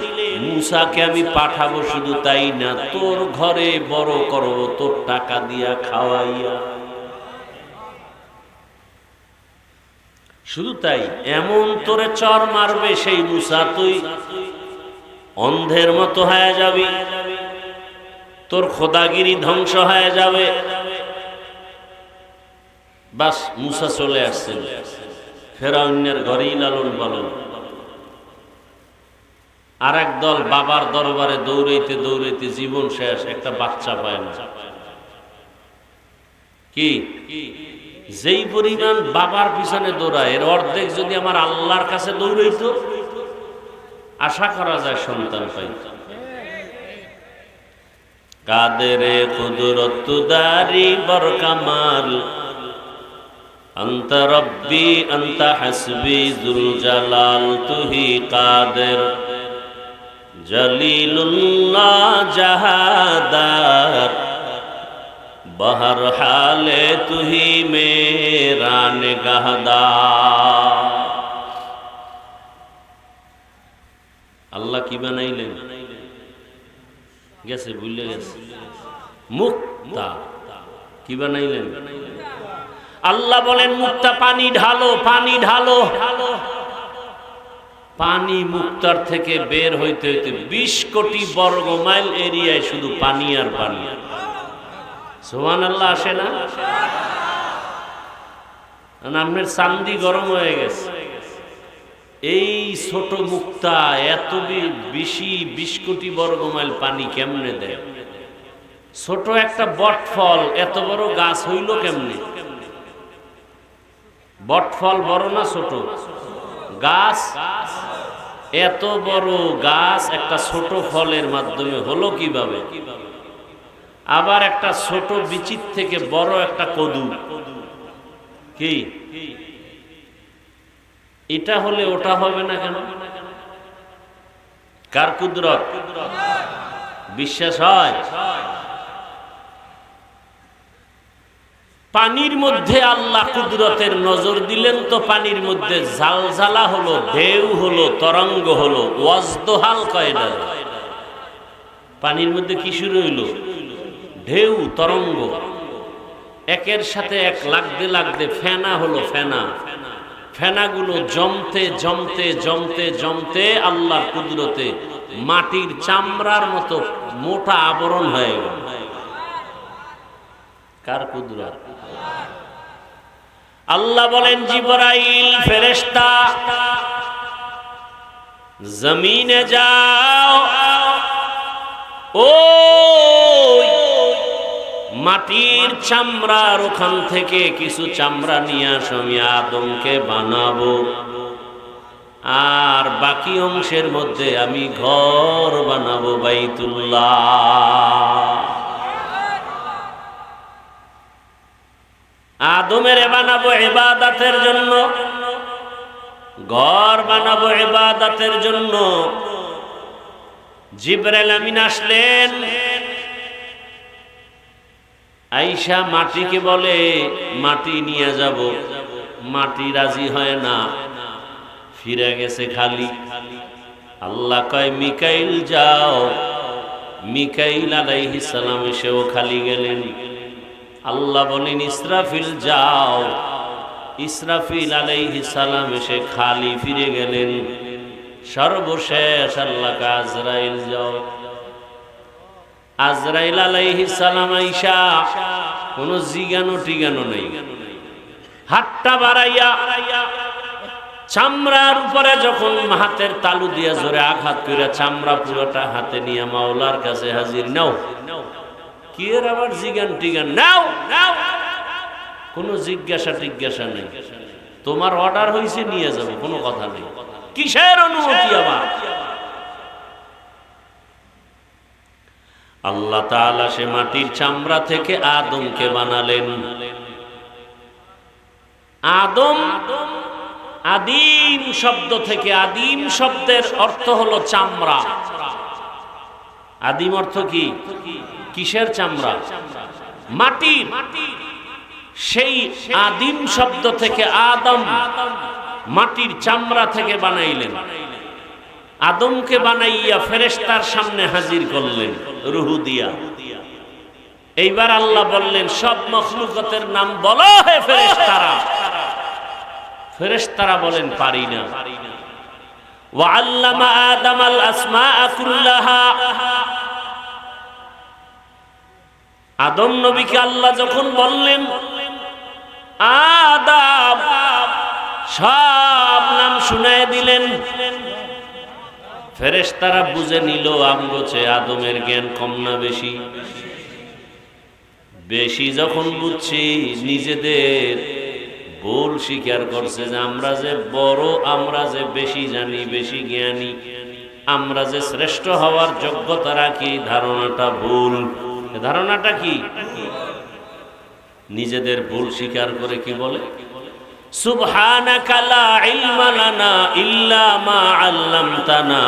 মুসাকে আমি পাঠাবো, শুধু তাই না তোর ঘরে বড় করব, তোর টাকা দিয়া খাওয়াইয়া। শুধু তাই, এমন তোরে চর মারবে সেই মুসা তুই অন্ধের মতো হয়ে যাবি, তোর খোদাগিরি ধ্বংস হয়ে যাবে। বাস মুসা চলে আসছেন ফেরাউনের ঘরেই লালন পালন। আর এক দল বাবার দরবারে দৌড়াইতে দৌড়াইতে জীবন শেষ, একটা বাচ্চা পায় না। কি যেই পরিমাণ বাবার পিছনে দৌড়ায়, এর অর্ধেক যদি আমার আল্লাহর কাছে দৌড়াইতো আশা করা যায় সন্তান পাইত। কাদেরে কুদরত দারি বরকামাল আনতা রব্বি আনতা হাসবি যুল জালাল তুহি কাদের জলিলুল্লাহ জাহাদার বহর হালে তুহি মেরা নিগাহদার। আল্লাহ কি বানাইলেন? গেছে, ভুলে গেছে। মুক্তা কি বানাইলেন? আল্লাহ বলেন মুক্তা পানি ঢালো, পানি ঢালো। পানি মুক্তার থেকে বের হইতে হইতে 20 কোটি বর্গ মাইল এরিয়ায় শুধু পানি আর পানি। সুবহানাল্লাহ আসে না? আপনার চান্দি গরম হয়ে গেছে। এই ছোট মুক্তা এত বেশি 20 কোটি বর্গ মাইল পানি কেমনে দেয়? ছোট একটা বটফল এত বড় গাছ হইল কেমনে? বটফল বড় না ছোট? গাছ এত বড় গাছ একটা ছোট ফলের মাধ্যমে হলো কিভাবে? আবার একটা ছোট বিচির থেকে বড় একটা কদু, কি এটা হলে ওটা হবে না কেন? কার কুদরত? বিশ্বাস হয়? পানির মধ্যে আল্লাহ কুদরতের নজর দিলেন তো পানির মধ্যে জালজালা হলো, ঢেউ হলো, তরঙ্গ হলো। ওয়াজদোহাল কয়না, পানির মধ্যে কি শুরু হইলো? ঢেউ, তরঙ্গ, একের সাথে এক লাগতে লাগতে ফেনা হলো। ফেনা, ফেনাগুলো জমতে জমতে জমতে জমতে আল্লাহর কুদরতে মাটির চামড়ার মতো মোটা আবরণ হয়ে গেল। কার কুদরত? আল্লাহ বলেন জিবরাইল ফেরেশতা জমিনে যাও, ওই মাটির চামড়ার ওখান থেকে কিছু চামড়া নিয়ে আসো, আমি আদমকে বানাবো। আর বাকি অংশের মধ্যে আমি ঘর বানাবো, বাইতুল্লাহ। আদমের বানাবো ইবাদতের জন্য, ঘর বানাবো ইবাদতের জন্য। জিবরাইল আমিন আসলেন, আয়েশা মাটিকে বলে মাটি নিয়ে যাব। মাটি রাজি হয় না, ফিরে গেছে খালি। আল্লাহ কয় মিকাইল যাও। মিকাইল আলাইহিস সালাম এসেও খালি গেলেন। আল্লাহ বলেন ইসরাফিল যাও। ইসরাফিল আলাইহিস সালাম এসে খালি ফিরে গেলেন। সর্বশেষ আল্লাহ কা আজরাইল যাও। আজরাইল আলাইহিস সালাম আইসা কোনো জিগানো টিগানো নেই, হাতটা বাড়াইয়া চামড়ার উপরে যখন হাতের তালু দিয়া জোরে আঘাত করে চামড়া পুরোটা হাতে নিয়ে মাওলার কাছে হাজির। নাও, কি এর আবার জিগান টিগান? নাও নাও, কোনো জিজ্ঞাসা টিজ্ঞাসা নেই। তোমার অর্ডার হয়েছে, নিয়ে যাবো, কোনো কথা নেই। কিসের অনুমতি আবার? আল্লাহ তাআলা সে মাটির চামড়া থেকে আদমকে বানালেন। আদম আদিম শব্দ থেকে, আদিম শব্দের অর্থ হলো চামড়া। আদিম অর্থ কি? কিসের চামড়া? মাটির। সেই আদিম শব্দ থেকে আদম মাটির চামড়া থেকে বানাইলেন। আদমকে বানাইয়া ফেরেশতার সামনে হাজির করলেন রূহ দিয়া। এইবার আল্লাহ বললেন সব মখলুকাতের নাম বলো হে ফেরেশতারা। ফেরেশতারা বলেন পারি না। ওয়া আল্লামা আদামাল আসমাআ কুল্লাহা। আদম নবীকে আল্লাহ যখন বললেন আদম, সব নাম শুনায় দিলেন। ফেরেশতারা বুঝে নিল আমগোছে আদমের জ্ঞান কম না বেশি? বেশি যখন বুঝছি, নিজেদের ভুল স্বীকার করছে যে আমরা যে বড়, আমরা যে বেশি জানি, বেশি জ্ঞানী, আমরা যে শ্রেষ্ঠ হওয়ার যোগ্যতা রাখি, ধারণাটা ভুল। ধারণাটা কি? নিজেদের ভুল স্বীকার করে কি বলে? সুবহানাকা লা ইলমা লানা ইল্লা মা আল্লামতানা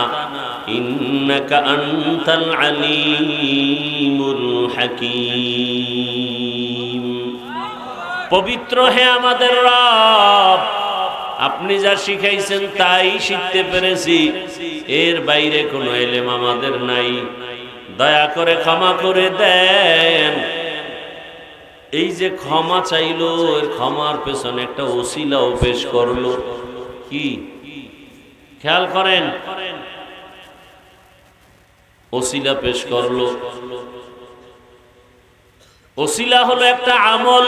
ইন্নাকা আনতাল আলিমুল হাকীম। পবিত্র হে আমাদের রব, আপনি যা শিখাইছেন তাই শিখতে পেরেছি, এর বাইরে কোনো ইলম আমাদের নাই। দয়া করে ক্ষমা করে দেন। এই যে ক্ষমা চাইলো, এর ক্ষমার পেছনে একটা ওসিলাও পেশ করলো। কি খেয়াল করেন, ওসিলা পেশ করলো। ওসিলা হলো একটা আমল।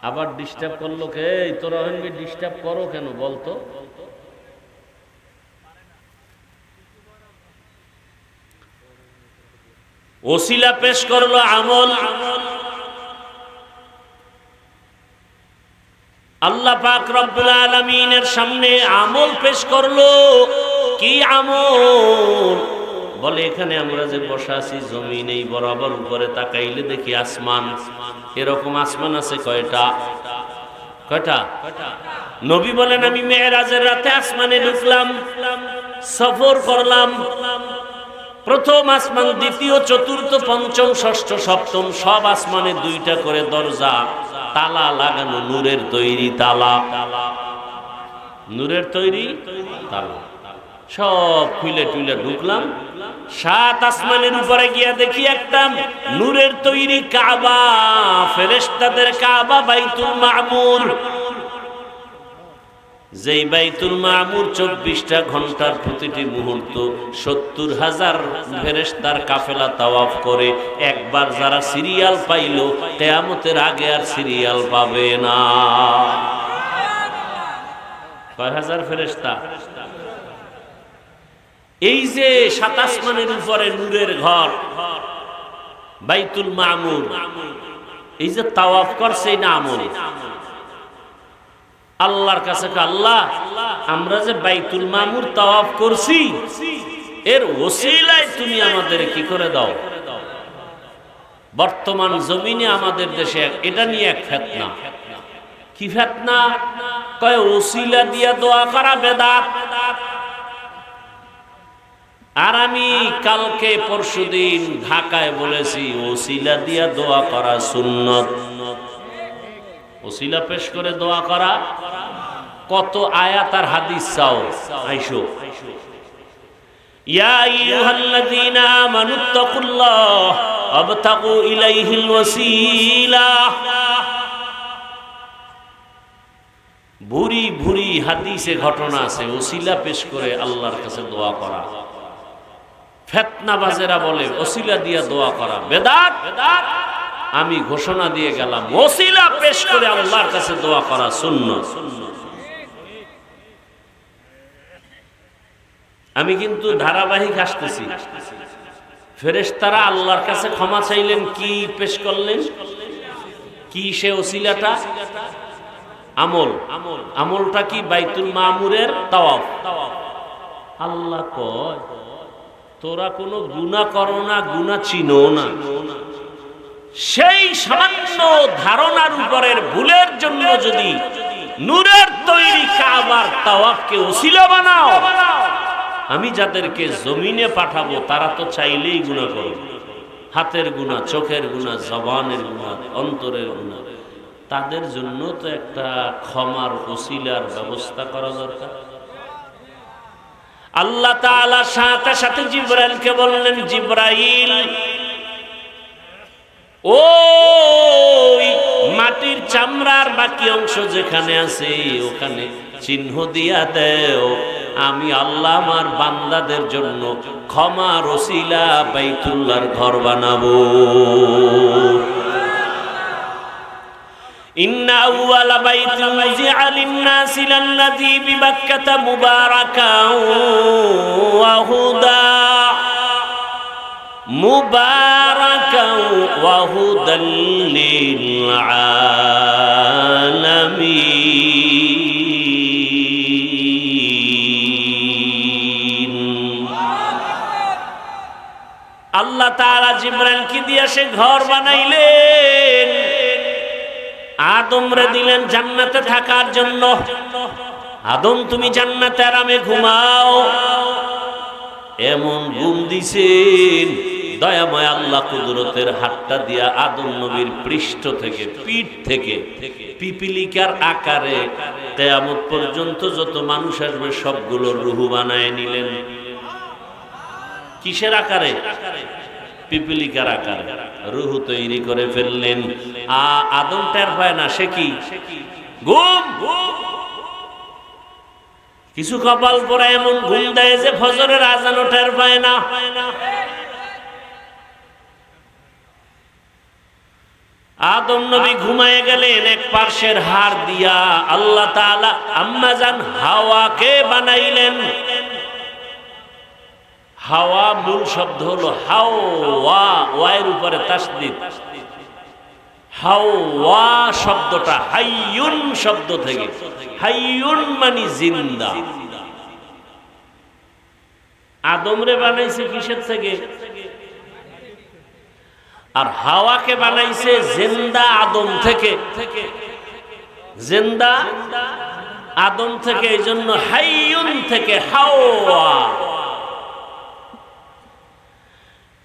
আবার ডিস্টার্ব করলো কে? তোরা ডিস্টার্ব করো কেন বলতো? ওসিলা পেশ করলো আমল। আল্লাহ পাক রব্বুল আলামিনের সামনে আমল পেশ করলো। কি আমল? বলে এখানে আমরা যে বসা আছি জমিনেই বরাবর উপরে তাকাইলে দেখি আসমান। এরকম আসমান আছে কয়টা? কয়টা? নবী বলেন আমি মেরাজের রাতে আসমানে ঢুকলাম, সফর করলাম। প্রথম আসমান, দ্বিতীয়, চতুর্থ, পঞ্চম, ষষ্ঠ, সপ্তম সব আসমানে দুইটা করে দরজা, তালা লাগানো, নূরের তৈরি তালা। নূরের তৈরি তালা সব খুলে টুলে ঢুকলাম। সাত আসমানের উপরে গিয়া দেখি একটা নূরের তৈরি কাবা, ফেরেশতাদের কাবা, বাইতুল মামুর। যেই বাইতুল মামুর 24টা ঘন্টার প্রতিটি মুহূর্ত 70,000 ফেরেশতার কাফেলা তাওয়াফ করে। একবার যারা সিরিয়াল পাইল, কিয়ামতের আগে আর সিরিয়াল পাবে না। কয় হাজার ফেরেশতা? এই যে 7 আসমানের উপরে নূরের ঘর বাইতুল মামুর, এই যে তাওয়াফ করছে এই না আমল। আল্লাহর কাছে আল্লাহ, আমরা যে বাইতুল মামুর তাওয়াফ করছি এর ওসিলায় তুমি আমাদের কি করে দাও। বর্তমান জমিনে আমাদের দেশে এটা নিয়ে এক ফিতনা। কি ফিতনা? কয় ওসিলা দিয়া দোয়া করা বেদাত। আর আমি কালকে পরশুদিন ঢাকায় বলেছি ওসিলা দিয়া দোয়া করা সুন্নত। ওসিলা পেশ করে দোয়া করা। কত আয়াত আর হাদিস চাও? আইসো। ইয়া আইয়ুহাল্লাযীনা আমানুত্তাকুল্লাহ ওয়াবতাগু ইলাইহিল ওয়াসিলা। ভুরি ভুরি হাদিসে ঘটনা আছে ওসিলা পেশ করে আল্লাহর কাছে দোয়া করা। ফিতনাবাজেরা বলে ওসিলা দিয়া দোয়া করা বেদাত। আমি ঘোষণা দিয়ে গেলাম ওসিলা পেশ করে আল্লাহর কাছে দোয়া করা সুন্নাত। আমি কিন্তু ধারাবাহিক আসতেছি। ফেরেশতারা আল্লাহর কাছে ক্ষমা চাইলেন, কি পেশ করলেন? কি সে ওসিলাটা? আমল। আমলটা কি? বাইতুল মামুরের তাওয়াফ। আল্লাহ কয় তোরা কোনো গুনাহ করো না, গুনাহ চিনো না। সেই সামান্য ধারণার উপরের ভুলের জন্য যদি নূরের তৈরি কাবার তাওয়াফকে ওসিলা বানাও, আমি যাদেরকে জমিনে পাঠাবো তারা তো চাইলেই গুনাহ করবে। হাতের গুনাহ, চোখের গুনাহ, জবানের গুনাহ, অন্তরের গুনাহ। তাদের জন্য তো একটা ক্ষমার ওসিলার ব্যবস্থা করা দরকার। আল্লাহ তাআলা সাথে সাথে জিবরাইলকে বললেন, জিবরাইল ওই মাটির চামড়ার বাকি অংশ যেখানে আছে ওখানে চিহ্ন দিয়া দেও। আমি আল্লাহ আমার বান্দাদের জন্য ক্ষমার ওসিলা বাইতুল্লাহর ঘর বানাবো। ইন্না আউওয়ালা বাইতিন উযিআ লিন-নাসি লাল্লাযী বিবাক্কাতা মুবারাকান ওয়া হুদা মুবারাকান ওয়া হুদাল লিল আলামিন। আল্লাহ তাআলা জিবরাইলকে দিয়ে সে ঘর বানাইলেন। আদমরে দিলেন জান্নাতে থাকার জন্য। আদম তুমি জান্নাতে আরামে ঘুমাও। এমন ঘুম দিছেন দয়াময় আল্লাহ কুদরতের হাতটা দিয়া আদম নবীর পৃষ্ঠ থেকে, পিঠ থেকে পিপিলিকার আকারে কিয়ামত পর্যন্ত যত মানুষ আসবে সবগুলো রূহ বানায় নিলেন। কিসের আকারে? পিপিলিকার আকারে রুহু তৈরি করে ফেললেন। আদম টের পায় না, সে কি ঘুম। কিছু কপাল পরে এমন ঘুম দেয় যে ফজরের আজানও টের পায় না। আদম নবী ঘুমায় গেলেন, এক পার্শ্বের হাড় দিয়া আল্লাহ তাআলা আম্মা জান হাওয়াকে বানাইলেন। হাওয়া মূল শব্দ হলো হাওয়া, ওয়ায়ের উপরে তাসদীদ। হাওয়া শব্দটা হাইয়ুন শব্দ থেকে, হাইয়ুন মানে জিন্দা। আদমরে বানাইছে কিসের থেকে? আর হাওয়াকে বানাইছে জিন্দা আদম থেকে। জিন্দা আদম থেকে, এই জন্য হাইয়ুন থেকে হাওয়া।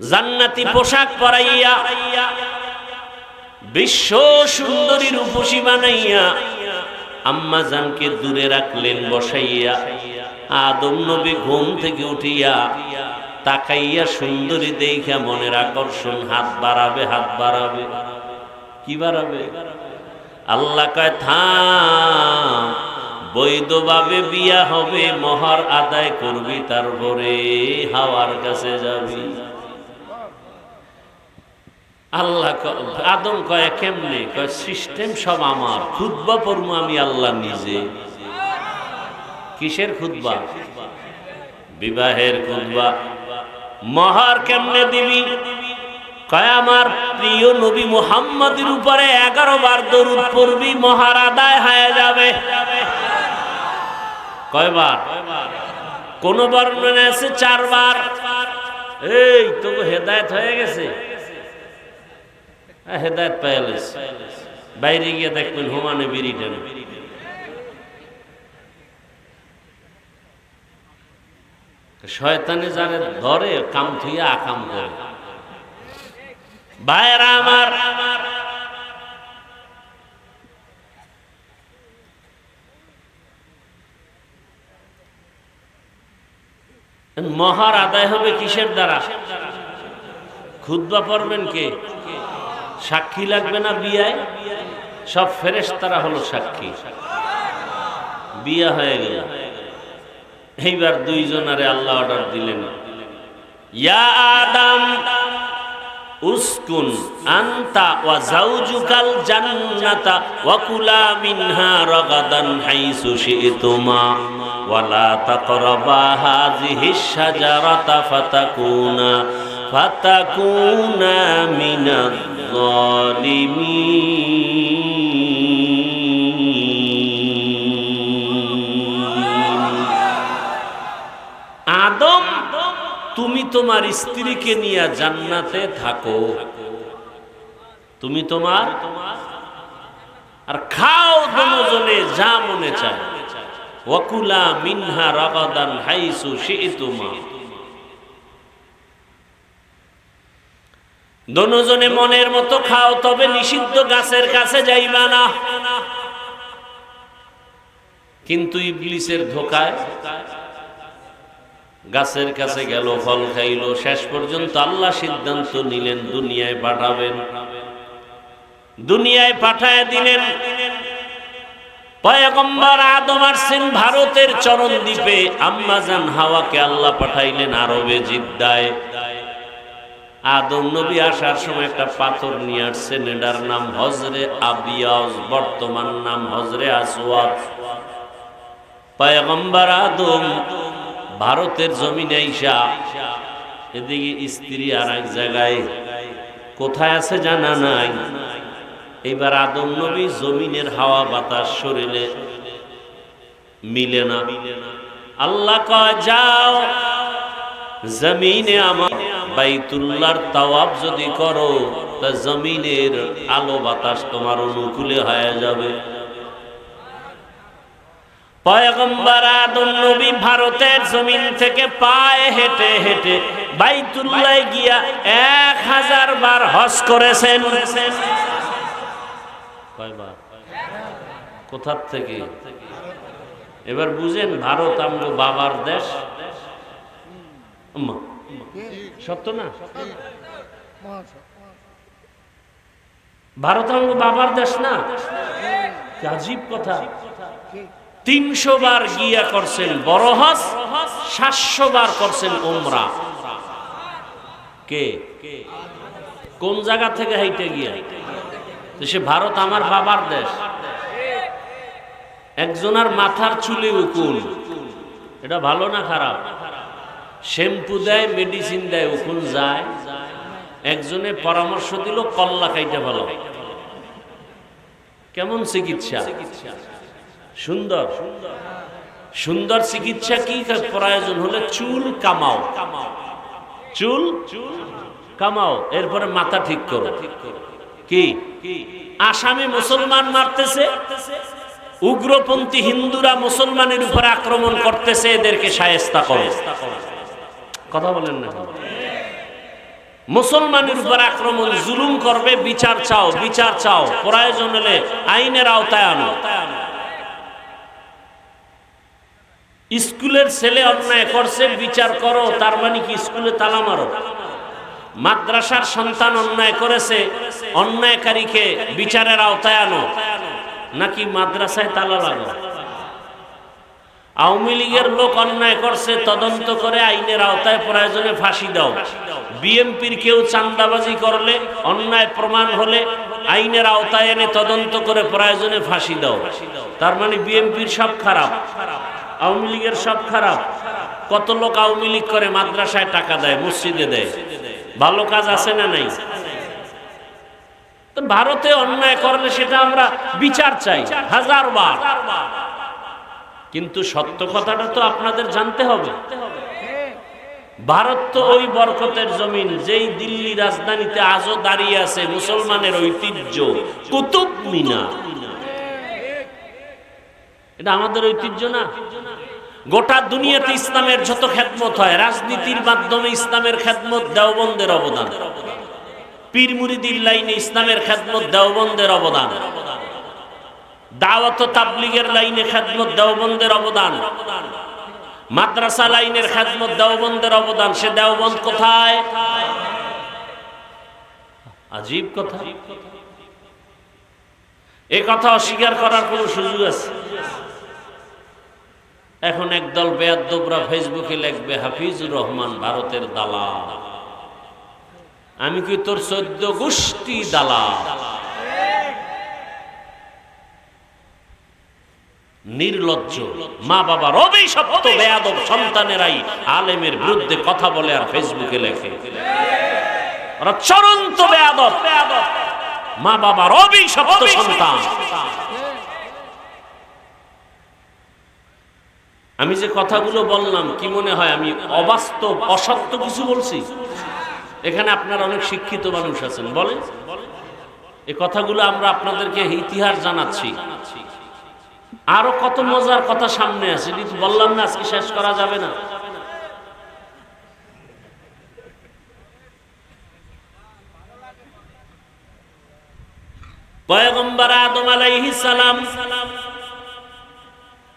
জান্নাতি পোশাক পরাইয়া বিশ্ব সুন্দরী রূপসী বানাইয়া আম্মা জানকে দূরে রাখলেন বসাইয়া। আদম নবী ঘুম থেকে উঠিয়া তাকাইয়া সুন্দরী দেখা মনের আকর্ষণ, হাত বাড়াবে, হাত বাড়াবে। কি বাড়াবে? আল্লাহ কয় থাম, বৈধভাবে বিয়া হবে, মোহর আদায় করবি, তারপরে হাওয়ার কাছে যাবি। আল্লাহ আদম কয় কেমনে? কয় সিস্টেম সব আমার, খুতবা পড়বো আমি আল্লাহ নিজে। কিসের খুতবা? বিবাহের খুতবা। মোহর কেমনে দিবি? কয় আমার প্রিয় নবী মুহাম্মদের উপরে 11 বার দরুদ পড়বি, মোহর আদায় হয়ে যাবে। কয়বার? কোন বর্ণনা আছে 4 বার। এই তো হেদায়েত হয়ে গেছে, হেদায়েত পেয়ে গেছে। বাইরে গিয়ে দেখবেন হুমানে বিড়ি টানে। শয়তানে যারে ধরে কাম থুইয়া আকাম করে। ভাইরা আমার, মোহর আদায় হবে কিসের দ্বারা? খুতবা পড়বেন কে? সাক্ষী লাগবে না বিয়ায়? সব ফেরেশতারা হলো সাক্ষী। বিয়া হয়ে গেল। এইবার দুইজনারে আল্লাহ অর্ডার দিলেন, ইয়া আদম উসকুন আনতা ওয়া যাওজুকাল জান্নাতা ওয়া কুলা মিনহা রাগাদান হাইসু শি'তুমা ওয়া লা তাকরাবা হাযিহিশ শাজারাতা ফাতাকুনা মিনাজ যালিমিন। আদম, তুমি তোমার স্ত্রীকে নিয়ে জান্নাতে থাকো, তুমি তোমার আর খাও দুজনে যা মনে চায়। ওয়াকুলা মিনহা রাগাদান হাইসু শি'তুমা, দুজনে মনের মতো খাও, তবে নিষিদ্ধ গাছের কাছে যাইবা না। কিন্তু ইবলিসের ধোঁকায় গাছের কাছে গেল, ফল খাইল। শেষ পর্যন্ত আল্লাহ সিদ্ধান্ত নিলেন দুনিয়ায় পাঠাবেন। দুনিয়ায় পাঠায় দিলেন। পয়গম্বর আদম আসছেন ভারতের চরণ দ্বীপে, আম্মা জান হাওয়াকে আল্লাহ পাঠাইলেন আরবে জিদ্দায়। আদম নবী আসার সময় একটা পাথর নিয়ে আসছেন, এটার নাম হজরে আবিয়াজ, বর্তমান নাম হজরে আসওয়াদ। পয়গম্বর আদম ভারতের জমিনে আইসা, এদিকে স্ত্রী আর এক জায়গায়, কোথায় আছে জানা নাই। এইবার আদম নবী জমিনের হাওয়া বাতাস শরীরে মিলে না। আল্লাহ কয় যাও জমিনে আমার বাইতুল্লাহর তাওয়াফ যদি করো, তা জমিনের আলো বাতাস তোমার অনুকূলে হয়ে যাবে। পয়গম্বর আদম নবী ভারতের জমিন থেকে পায়ে হেঁটে হেঁটে বাইতুল্লাহ গিয়া 1000 বার হজ করেছেন। কয়বার? কোথার থেকে? এবার বুঝেন, ভারত আমগো বাবার দেশ। সত্য না? ভারত আমার বাবার দেশ না? আজীব কথা। 300 বার গিয়া করছেন বড় হজ, 700 বার করছেন উমরা। কে কোন জায়গা থেকে হাইটে গিয়া? সে ভারত আমার বাবার দেশ। একজনের মাথার চুলে উকুন, এটা ভালো না খারাপ? শ্যাম্পু দেয়, মেডিসিন দেয়, উকুন যায়। একজনে পরামর্শ দিল কল্লা খাইতে ভালো। কেমন চিকিৎসা? সুন্দর সুন্দর চিকিৎসা। কি প্রয়োজন হলে চুল কামাও, চুল কামাও, এরপরে মাথা ঠিক করো। কি আসামে মুসলমান মারতেছে, উগ্রপন্থী হিন্দুরা মুসলমানের উপরে আক্রমণ করতেছে, এদেরকে শায়েস্তা করো। কথা বলেন না? মুসলমানের উপর আক্রমণ, জুলুম করবে, বিচার চাও, বিচার চাও, প্রয়োজন হলে আইনের আওতায় আনো। স্কুলের ছেলে অন্যায় করছে, বিচার করো, তার মানে কি স্কুলে তালা মারো? মাদ্রাসার সন্তান অন্যায় করেছে, অন্যায়কারীকে বিচারের আওতায় আনো, নাকি মাদ্রাসায় তালা লাগো? আওয়ামী লীগের লোক অন্যায় করছে, তদন্ত করে আইনের আওতায় প্রয়োজনে ফাঁসি দাও। বিএনপির কেউ চাঁদাবাজি করলে, অন্যায় প্রমাণ হলে আইনের আওতায় এনে তদন্ত করে প্রয়োজনে ফাঁসি দাও। তার মানে বিএনপির সব খারাপ, আওয়ামী লীগের সব খারাপ। কত লোক আওয়ামী লীগ করে, মাদ্রাসায় টাকা দেয়, মসজিদে দেয়। ভালো কাজ আছে না নাই? তো ভারতে অন্যায় করলে সেটা আমরা বিচার চাই 1000 বার, কিন্তু সত্য কথাটা তো আপনাদের জানতে হবে। ভারত তো ওই বরকতের জমিন, যেই দিল্লি রাজধানীতে আজও দাঁড়িয়ে আছে মুসলমানের ঐতিহ্য, কুতুব মিনার। এটা আমাদের ঐতিহ্য না? গোটা দুনিয়াতে ইসলামের যত খেদমত হয়, রাজনীতির মাধ্যমে ইসলামের খেদমত দেওবন্দের অবদান। পীর মুরিদির লাইনে ইসলামের খেদমত দেওবন্দের অবদান। দাওয়াত ও তাবলীগের লাইনে খেদমত দেওবন্দের অবদান। মাদ্রাসা লাইনের খেদমত দেওবন্দের অবদান। সে দেওবন্দ কোথায়? আজীব কথা। এই কথা অস্বীকার করার কোন সুযোগ আছে? এখন একদল বেয়াদ্দবরা ফেসবুকে লিখবে হাফিজুর রহমান ভারতের দালাল। আমি কি তোর 14 গোষ্ঠী দালাল? নির্লজ্জ মা বাবার অভিশপ্ত বেয়াদব সন্তানেরাই আলেমের বিরুদ্ধে কথা বলে আর ফেসবুকে লেখে। ওরা চরন্ত বেয়াদব, মা বাবার অভিশপ্ত সন্তান। আমি যে কথাগুলো বললাম, কি মনে হয় আমি অবাস্তব অসত্য কিছু বলছি? এখানে আপনারা অনেক শিক্ষিত মানুষ আছেন, বলেন। এই কথাগুলো আমরা আপনাদেরকে ইতিহাস জানাচ্ছি। আরো কত মজার কথা সামনে আছে, কিন্তু বললাম না আজকে শেষ করা যাবে না। পয়গম্বর আদম আলাইহিস সালাম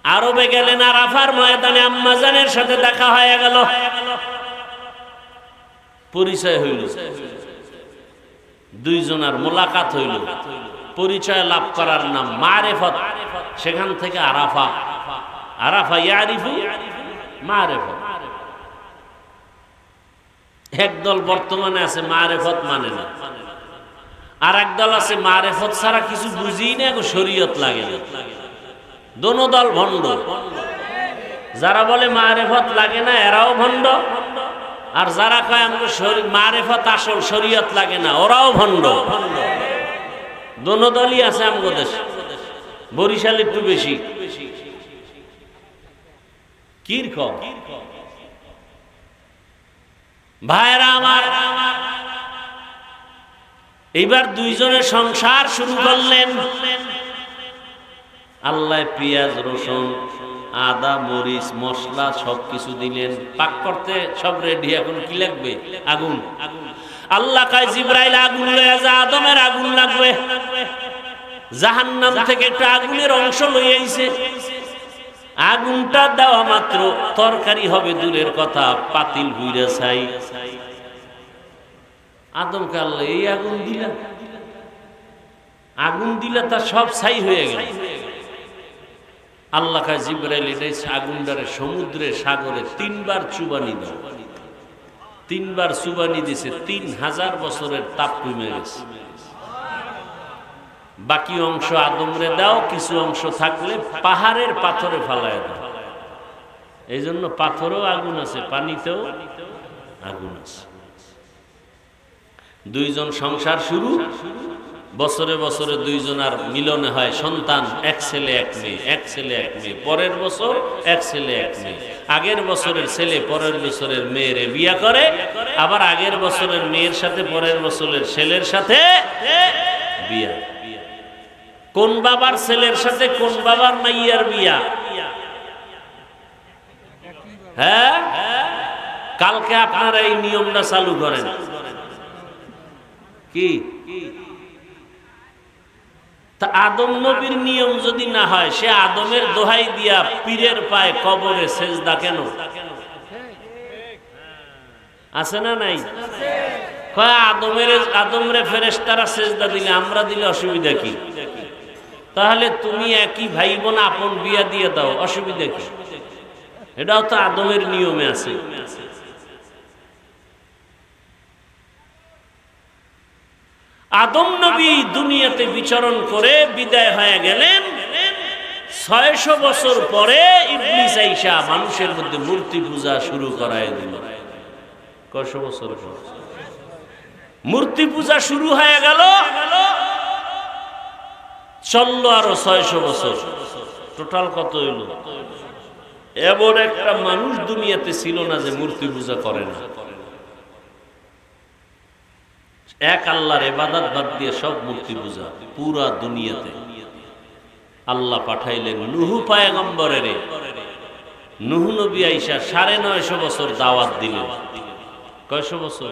আরবে গেলেন, আরাফার ময়দানে আম্মাজানের সাথে দেখা হয়ে গেল, পরিচয় হইল, দুইজনের মোলাকাত হইল। পরিচয় লাভ করার নাম মারেফত। সেখান থেকে আরাফা, আরাফা ইয়ারিফু মারেফত। একদল বর্তমানে আছে মারেফত মানে না, আর একদল আছে মারেফত ছাড়া কিছু বুঝি না, শরীয়ত লাগে না। দোনো দল ভণ্ড। যারা বলে মারেফত লাগে না এরাও ভণ্ড, আর যারা কয় আমাকে মারেফত আসল, শরীয়ত লাগে না, ওরাও ভণ্ড। দোনো দলই আছে আমাদের দেশে। বরিশাল একটু বেশি। কিরকম ভাইরা আমার, এইবার দুইজনের সংসার শুরু করলেন। আল্লাহ পেঁয়াজ রসুন আদা মরিচ মশলা সবকিছু দিলেন, পাক করতে সব রেডি। এখন কি লাগবে? আগুন। আল্লাহ কয় জিবরাইল আগুন লয়ে যা, আদমের আগুন লাগবে। জাহান্নাম থেকে একটা আগুনের অংশ লয়ে আইছে। আগুনটা দেওয়া মাত্র তরকারি হবে দূরের কথা, পাতিল বুইরা ছাই। আদমকে আল্লাহ এই আগুন দিলা, আগুন দিলা তা সব ছাই হয়ে গেল। আল্লাহ কাছে জিবরাইল এই আগুনটারে সমুদ্রে সাগরে 3 বার চুবানি দাও। 3 বার চুবানি দিছে, 3000 বছরের তাপ কমে গেছে। বাকি অংশ আদমরে দাও, কিছু অংশ থাকলে পাহাড়ের পাথরে ফালায় দাও। এই জন্য পাথরেও আগুন আছে, পানিতেও আগুন আছে। 2 জন সংসার শুরু, বছরে বছরে 2 জন আর মিলনে হয় সন্তান, 1 ছেলে 1 মেয়ে, 1 ছেলে 1 মেয়ে। পরের বছর 1 ছেলে 1 মেয়ে। আগের বছরের ছেলে পরের বছরের মেয়েরে বিয়া করে, আবার আগের বছরের মেয়ের সাথে পরের বছরের ছেলের সাথে বিয়া। কোন বাবার ছেলের সাথে কোন বাবার মাইয়ার বিয়া? হ্যাঁ, কালকে আপনারা এই নিয়মটা চালু করেন। কি তা আদম নবীর নিয়ম যদি না হয়, সে আদমের দোহাই দিয়া পীরের পায়ে কবরে সেজদা কেন? আছে না নাই? আদমরে ফেরেশতারা সেজদা দিলে, আমরা দিলে অসুবিধা কি? তাহলে তুমি একই ভাই বোন আপন বিয়া দিয়ে দাও, অসুবিধা কি? এটাও তো আদমের নিয়মে আছে। আদম নবী দুনিয়াতে বিচরণ করে বিদায় হয়ে গেলেন। 600 বছর পরে ইবলিস আইসা মানুষের মধ্যে মূর্তি পূজা শুরু করায় দিল। কয়শো বছর পর মূর্তি পূজা শুরু হয়ে গেল, চললো আরো 600 বছর। টোটাল কত হইল? এমন একটা মানুষ দুনিয়াতে ছিল না যে মূর্তি পূজা করে না। এক আল্লাহর ইবাদত বাদ দিয়ে সব মূর্তি পূজা পুরা দুনিয়াতে। আল্লাহ পাঠাইলেন নূহ পয়গম্বরের। নূহ নবী আইসা 950 বছর দাওয়াত দিলেন। কয়শো বছর?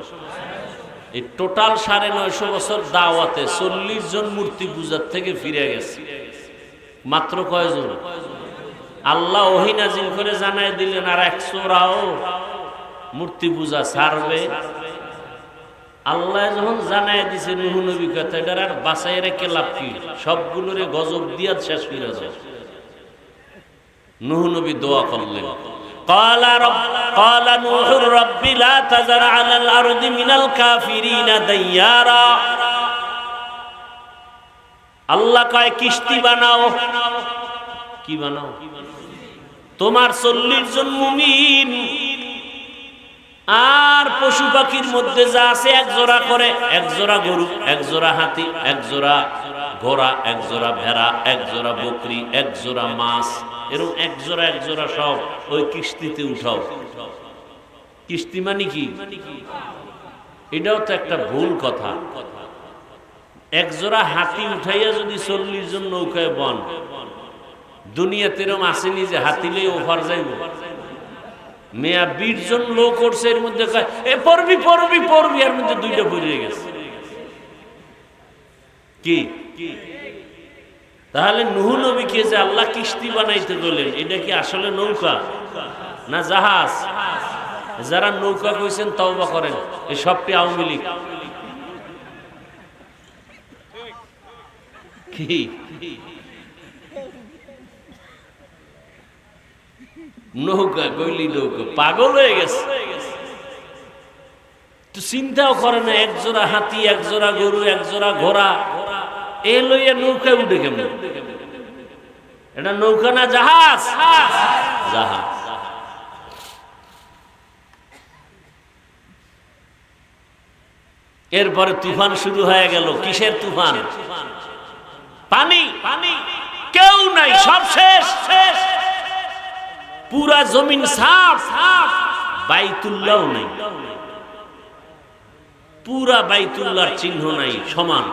এই টোটাল 950 বছর দাওয়াতে 40 জন মূর্তি পূজার থেকে ফিরে গেছে। মাত্র কয়জন? আল্লাহ ওহী নাজিল করে জানায় দিলেন আর 100রাও মূর্তি পূজা ছাড়বে। আল্লাহ যখন জানায় দিছে নূহ নবী কথা, এটার আর বাঁচাই রেখে লাভ কি? সবগুলোরে গজব দিয়া শেষ করে যায়। নূহ নবী দোয়া করলেন, قال نوح رب لا تذر على الأرض من الكافرين ديارا। আল্লাহ কয় কিস্তি বানাও। কি বানাও? তোমার 40 জন মুমিন আর পশু পাখির মধ্যে যা আছে, 1 জোড়া করে, 1 জোড়া গরু, 1 জোড়া হাতি, 1 জোড়া ঘোড়া, 1 জোড়া ভেড়া, 1 জোড়া বকরি, 1 জোড়া মাছ, এরকম 1 জোড়া সব ওই কিস্তিতে উঠাও। কিস্তি মানে কি? এটাও তো একটা ভুল কথা। 1 জোড়া হাতি উঠাইয়া যদি 40 জন নৌকায় বন, দুনিয়াতে এরকম আসেনি যে হাতিলেই ওভার যাইব। মেয়া 20 জন লোক করছে, এর মধ্যে এ পড়বি পড়বি পড়বি, এর মধ্যে 2টা পড়ে গেছে। কি তাহলে নূহ নবীকে যে আল্লাহ কিস্তি বানাইতে বললেন, এটা কি আসলে নৌকা না জাহাজ? যারা নৌকা কইছেন তওবা করেন, এই সবটি আওয়ামী লীগ। কি নৌকা কইলি নৌকা, পাগল হয়ে গেছে। তো চিন্তাও করে না, 1 জোড়া হাতি, 1 জোড়া গরু, 1 জোড়া ঘোড়া, এ লইয়া নৌকায় উঠে কেমন? এটা নৌকা না জাহাজ? জাহাজ। এরপরে তুফান শুরু হয়ে গেল। কিসের তুফান? পানি। কেউ নাই, সব শেষ। পুরা জমিন সাফ, বাইতুল্লাহ নাই, পুরা বাইতুল্লাহর চিহ্ন নাই, সমান।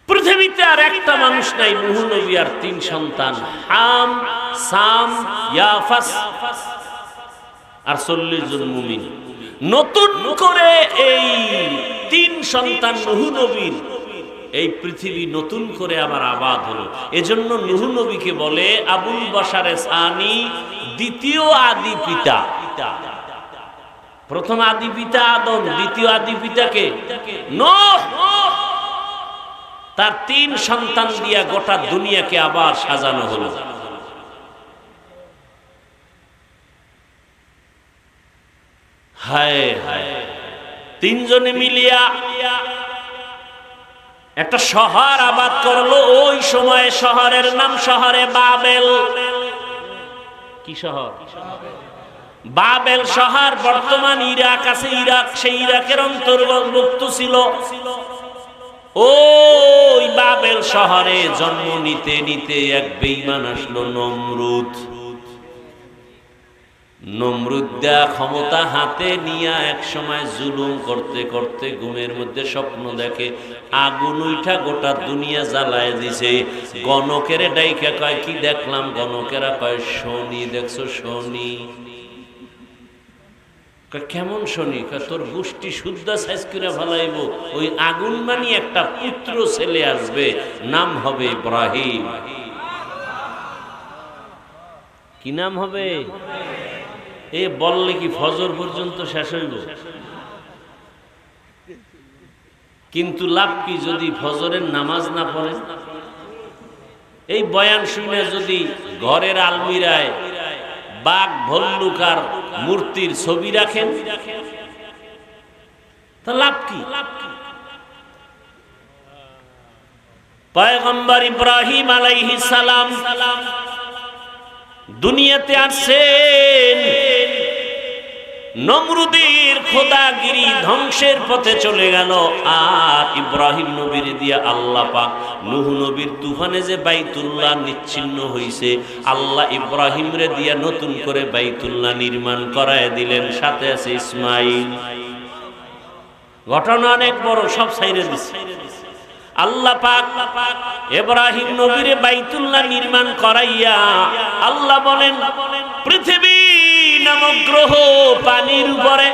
পৃথিবীতে আর একটা মানুষ নাই, নূহ নবী আর 3 সন্তান, হাম, সাম, ইয়াফাস আর 40 জন মুমিন। নতুন করে এই 3 সন্তান নূহ নবীর এই পৃথিবী নতুন করে আবার আবাদ হলো। এজন্য নূহ নবীকে বলে আবুল বাশারে সানি, দ্বিতীয় আদি পিতা। প্রথম আদি পিতা আদম, দ্বিতীয় আদি পিতাকে নূহ। তার 3 সন্তান দিয়া গোটা দুনিয়াকে আবার সাজানো হলো। হায় হায়, 3 জনে মিলিয়া একটা শহর আবাদ করলো। ওই সময়ে শহরের নাম শহরে বাবেল। কি শহর? বাবেল শহর। বর্তমান ইরাক আছে, ইরাক, সেই ইরাকের অন্তর্ভুক্ত ছিল। ওই বাবেল শহরে জন্ম নিতে নিতে এক বেঈমান আসলো, নমরুদ। নমরুদ দা ক্ষমতা হাতে নিয়ে এক সময় জুলুম করতে করতে ঘুমের মধ্যে স্বপ্ন দেখে আগুন উঠা গোটা দুনিয়া জ্বালায় দিছে। গণকের ডাইকা কয়, কি দেখলাম? গণকেরা কয়, শনি দেখছো? শনি। কেমন শনি? তোর গোষ্ঠী শুদ্ধ সাইজ করে ভালাইব। ওই আগুন মানি একটা পুত্র ছেলে আসবে, নাম হবে ইব্রাহিম। কি নাম হবে? এ বললে কি ফজর পর্যন্ত শেষ হইব? কিন্তু লাভ কি যদি ফজরের নামাজ না পড়ে? এই বয়ান শুনে যদি ঘরের আলমিরায় বাঘ ভল্লুকার মূর্তির ছবি রাখেন, তা লাভ কি? পয়গম্বর ইব্রাহিম আলাইহিস সালাম দুনিয়াতে আসেন, নমরুদের খোদাগিরি ধ্বংসের পথে চলে গেল। আর ইব্রাহিম নবীর দিয়া আল্লাহ পাক নূহ নবীর তুফানে যে বাইতুল্লাহ নিচ্ছিন্ন হইছে, আল্লাহ ইব্রাহিম রে দিয়া নতুন করে বাইতুল্লাহ নির্মাণ করায় দিলেন। সাথে আছে ইসমাইল। ঘটনা অনেক বড়, সব সাইরে দিছে। আল্লাহ পাক ইব্রাহিম নবীর বাইতুল্লাহ নির্মাণ করাইয়া আল্লাহ বলেন, পৃথিবী নামক গ্রহ পানির উপরে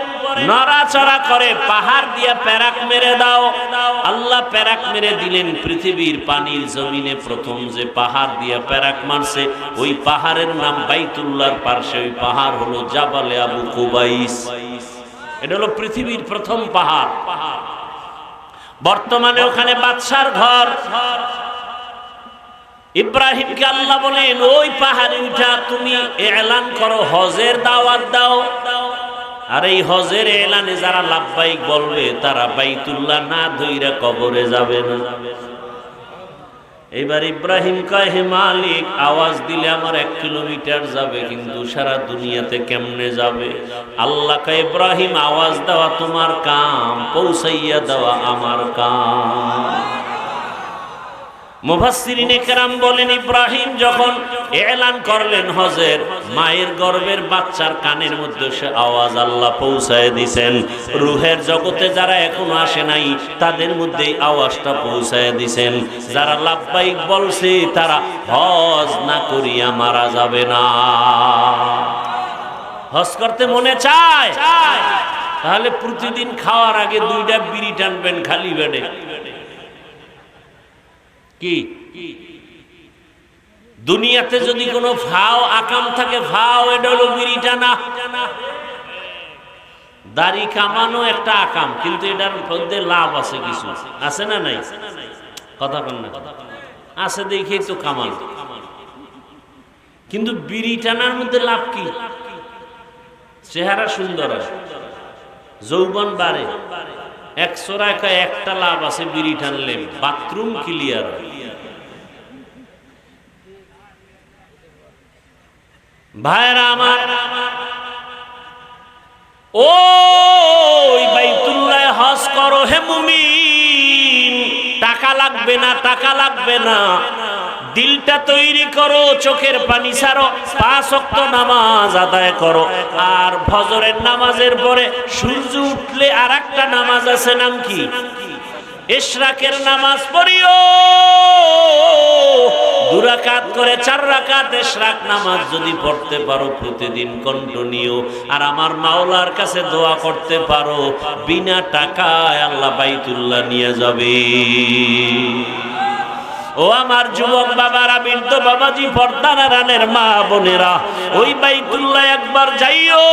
নড়াচড়া করে, পাহাড় দিয়া প্যারাক মেরে দাও। আল্লাহ প্যারাক মেরে দিলেন। পৃথিবীর পানির জমিনে প্রথম যে পাহাড় দিয়া প্যারাক মারছে, ওই পাহাড়ের নাম বাইতুল্লাহর পার্শ্বে ওই পাহাড় হলো জাবালে আবু কুবাইস। এটা হলো পৃথিবীর প্রথম পাহাড়। বর্তমানে ওখানে বাদশার ঘর। ইব্রাহিমকে আল্লাহ বলেন, ওই পাহাড়ে উঠা তুমি এলান করো, হজের দাওয়াত দাও। আর এই হজের এলানে যারা লাব্বাইক বলবে, তারা বাইতুল্লাহ না ধইরা কবরে যাবে না। এবার ইব্রাহিম কয়, হে মালিক, আওয়াজ দিলে আমার 1 কিলোমিটার যাবে, কিন্তু সারা দুনিয়াতে কেমনে যাবে? আল্লাহ কয়, ইব্রাহিম, আওয়াজ দেওয়া তোমার কাম, পৌঁছাইয়া দেওয়া আমার কাম। মুফাসসিরিনে কেরাম বলেন, ইব্রাহিম যখন এলান করলেন হজের, মায়ের গর্ভের বাচ্চার কানের মধ্যে সে আওয়াজ আল্লাহ পৌঁছায় দিছেন। রূহের জগতে যারা এখনো আসে নাই, তাদের মধ্যে আওয়াজটা পৌঁছায় দিছেন। যারা লাব্বাইক বলছে, তারা হজ না করিয়া মারা যাবে না। হজ করতে মনে চায়, তাহলে প্রতিদিন খাওয়ার আগে 2টা বিড়ি টানবেন খালি পেটে। কি দুনিয়াতে যদি কোনো ফাও আকাম থাকে, ফাও এটা হলো বিড়ি টানা। দাড়ি কামানো একটা আকাম, কিন্তু এটার মধ্যে লাভ আছে কিছু, আছে না নাই? কথা বল না, আছে দেখে তো কামানো। কিন্তু বিড়ি টানার মধ্যে লাভ কি? চেহারা সুন্দর হয়, যৌবন বাড়ে। 100 টাকায় একটা লাভ আছে, বিড়ি টানলে বাথরুম ক্লিয়ার হয়। ভাইরা আমার, ওই বাইতুল্লাহ হজ করো হে মুমিন। টাকা লাগবে না, টাকা লাগবে না, দিলটা তৈরি করো, চোখের পানি ছাড়ো, 5 ওয়াক্ত নামাজ আদায় করো। আর ফজরের নামাজের পরে সূর্য উঠলে আরেকটা নামাজ আছে, নাম কি? ইশরাকের নামাজ পড়িও, 2 রাকাত করে 4 রাকাত ইশরাক নামাজ যদি পড়তে পারো প্রতিদিন কন্টিনিউ, আর আমার মাওলার কাছে দোয়া করতে পারো, বিনা টাকায় আল্লাহ বাইতুল্লাহ নিয়ে যাবে। ও আমার যুবক বাবারা, বৃদ্ধ বাবাজি, পর্দার আড়ালের মা বোনেরা, ওই বাইতুল্লাহ একবার যাইও।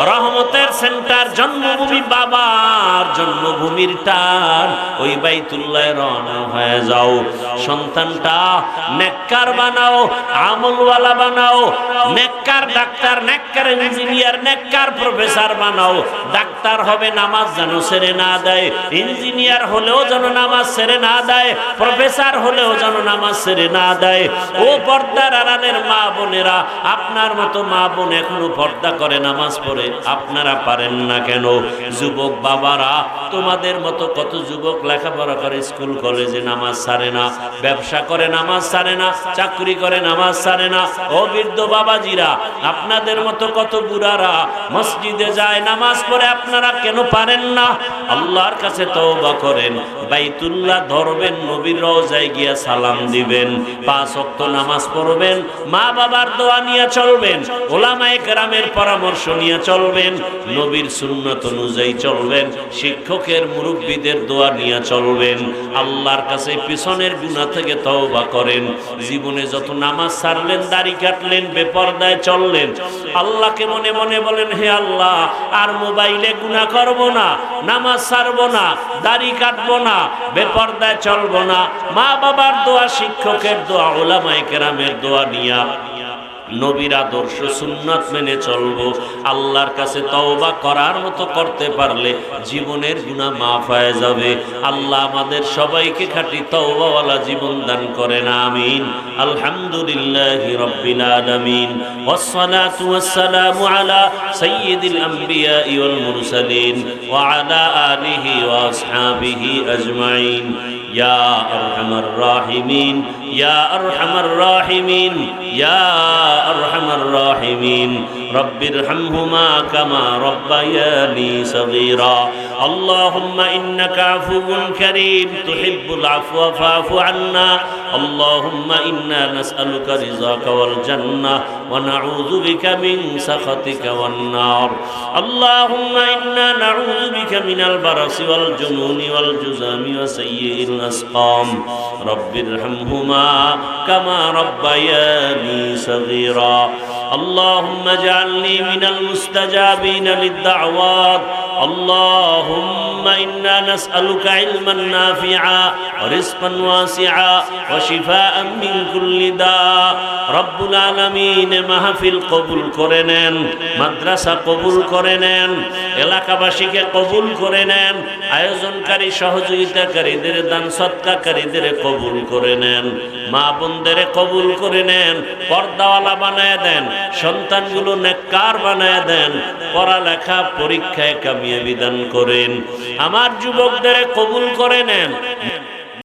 রহমতের সেন্টার, জন্মভূমি, বাবার জন্মভূমির টান, ওই বাইতুল্লাহ রওনা হয়ে যাও। সন্তানটা নেককার বানাও, আমলওয়ালা বানাও, নেককার ডাক্তার, নেককার ইঞ্জিনিয়ার, নেককার প্রফেসর বানাও। ডাক্তার হবে নামাজ যেন ছেড়ে না দেয়, ইঞ্জিনিয়ার হলেও যেন নামাজ ছেড়ে না দেয়, প্রফেসর হলেও যেন নামাজ ছেড়ে না দেয়। ও পর্দার আড়ালের মা বোনেরা, আপনার মতো মা বোন এখনো পর্দা করে নামাজ পড়ে, আপনারা পারেন না কেন? যুবক বাবারা, তোমাদের মতো কত যুবক লেখাপড়া করে, স্কুল কলেজে নামাজ ছাড়ে না, ব্যবসা করে নামাজ ছাড়ে না, চাকরি করে নামাজ ছাড়ে না। ও বৃদ্ধ বাবাজিরা, আপনাদের মতো কত বুড়ারা মসজিদে যায়, নামাজ পড়ে, আপনারা কেন পারেন না? আল্লাহর কাছে তওবা করেন, বাইতুল্লাহ ধরবেন, নবীর রওজায় গিয়া সালাম দিবেন, 5 ওয়াক্ত নামাজ পড়বেন, মা বাবার দোয়া নিয়ে চলবেন, ওলামায়ে কেরামের পরামর্শ নিয়ে চলবেন, নবীর সুন্নাত অনুযায়ী চলবেন, শিক্ষকের মুরব্বীদের দোয়া নিয়ে চলবেন। আল্লাহর কাছে পিছনের গুনাহ থেকে তওবা করেন। জীবনে যত নামাজ ছাড়লেন, দাড়ি কাটলেন, বেপরদায় চললেন, আল্লাহকে মনে মনে বলেন, হে আল্লাহ, আর মোবাইলে গুনাহ করব না, নামাজ ছাড়বো না, দাড়ি কাটবো না, বেপরদায় চলবো না, মা বাবার দোয়া, শিক্ষকের দোয়া, উলামায়ে কেরামের দোয়া নিয়া নবীর আদর্শ সুন্নাত মেনে চলবো। আল্লাহর কাছে তওবা করার মতো করতে পারলে জীবনের গুনাহ মাফ হয়ে যাবে। আল্লাহ আমাদের সবাইকে খাঁটি তওবাওয়ালা জীবন দান করেন, আমিন। আলহামদুলিল্লাহি রাব্বিল আলামিন, ওয়াসসালাতু ওয়াসসালামু আলা সাইয়্যিদিল আমবিয়া ওয়াল মুরসালিন ওয়া আলা আলিহি ওয়া আসহাবিহি আজমাইন। ইয়া আরহামার রাহিমিন, ইয়া আরহামার রাহিমিন, ইয়া আরহামার রাহিমিন। রব্বিরহামহুমা কামা রব্বায়ানি সগীরা। আল্লাহুম্মা ইন্নাকা আফুউন কারীম তুহিব্বুল আফওয়া ফাআফু আন্না। আল্লাহুম্মা ইন্না নাসআলুকা রিযাকা ওয়াল জান্নাহ ওয়া নাউযু বিকা মিন সাখাতিকা ওয়ান নার। আল্লাহুম্মা ইন্না নাউযু বিকা মিনাল বারাসি ওয়াল জুনুনি ওয়াল জুযামি ওয়া সাইয়্যিল আসকাম। রব্বিরহামহুমা কামা রব্বায়ানি সগীরা। اللهم اجعلني من المستجابين للدعوات. اللهم إنا نسألك علما نافعا ورزقا واسعا وشفاء من كل داء. رب العالمين মাহফিল কবুল করে নেন, মাদ্রাসা কবুল করে নেন, এলাকাবাসীকে কবুল করে নেন, আয়োজনকারী সহযোগিতাকারীদের, দান সদকাকারীদের কবুল করে নেন, মা বোনদের কবুল করে নেন, পর্দাওয়ালা বানায় দেন, সন্তানগুলো নেককার বানায় দেন, পড়ালেখা পরীক্ষায় কামিয়াবি দান করেন, আমার যুবকদের কবুল করে নেন।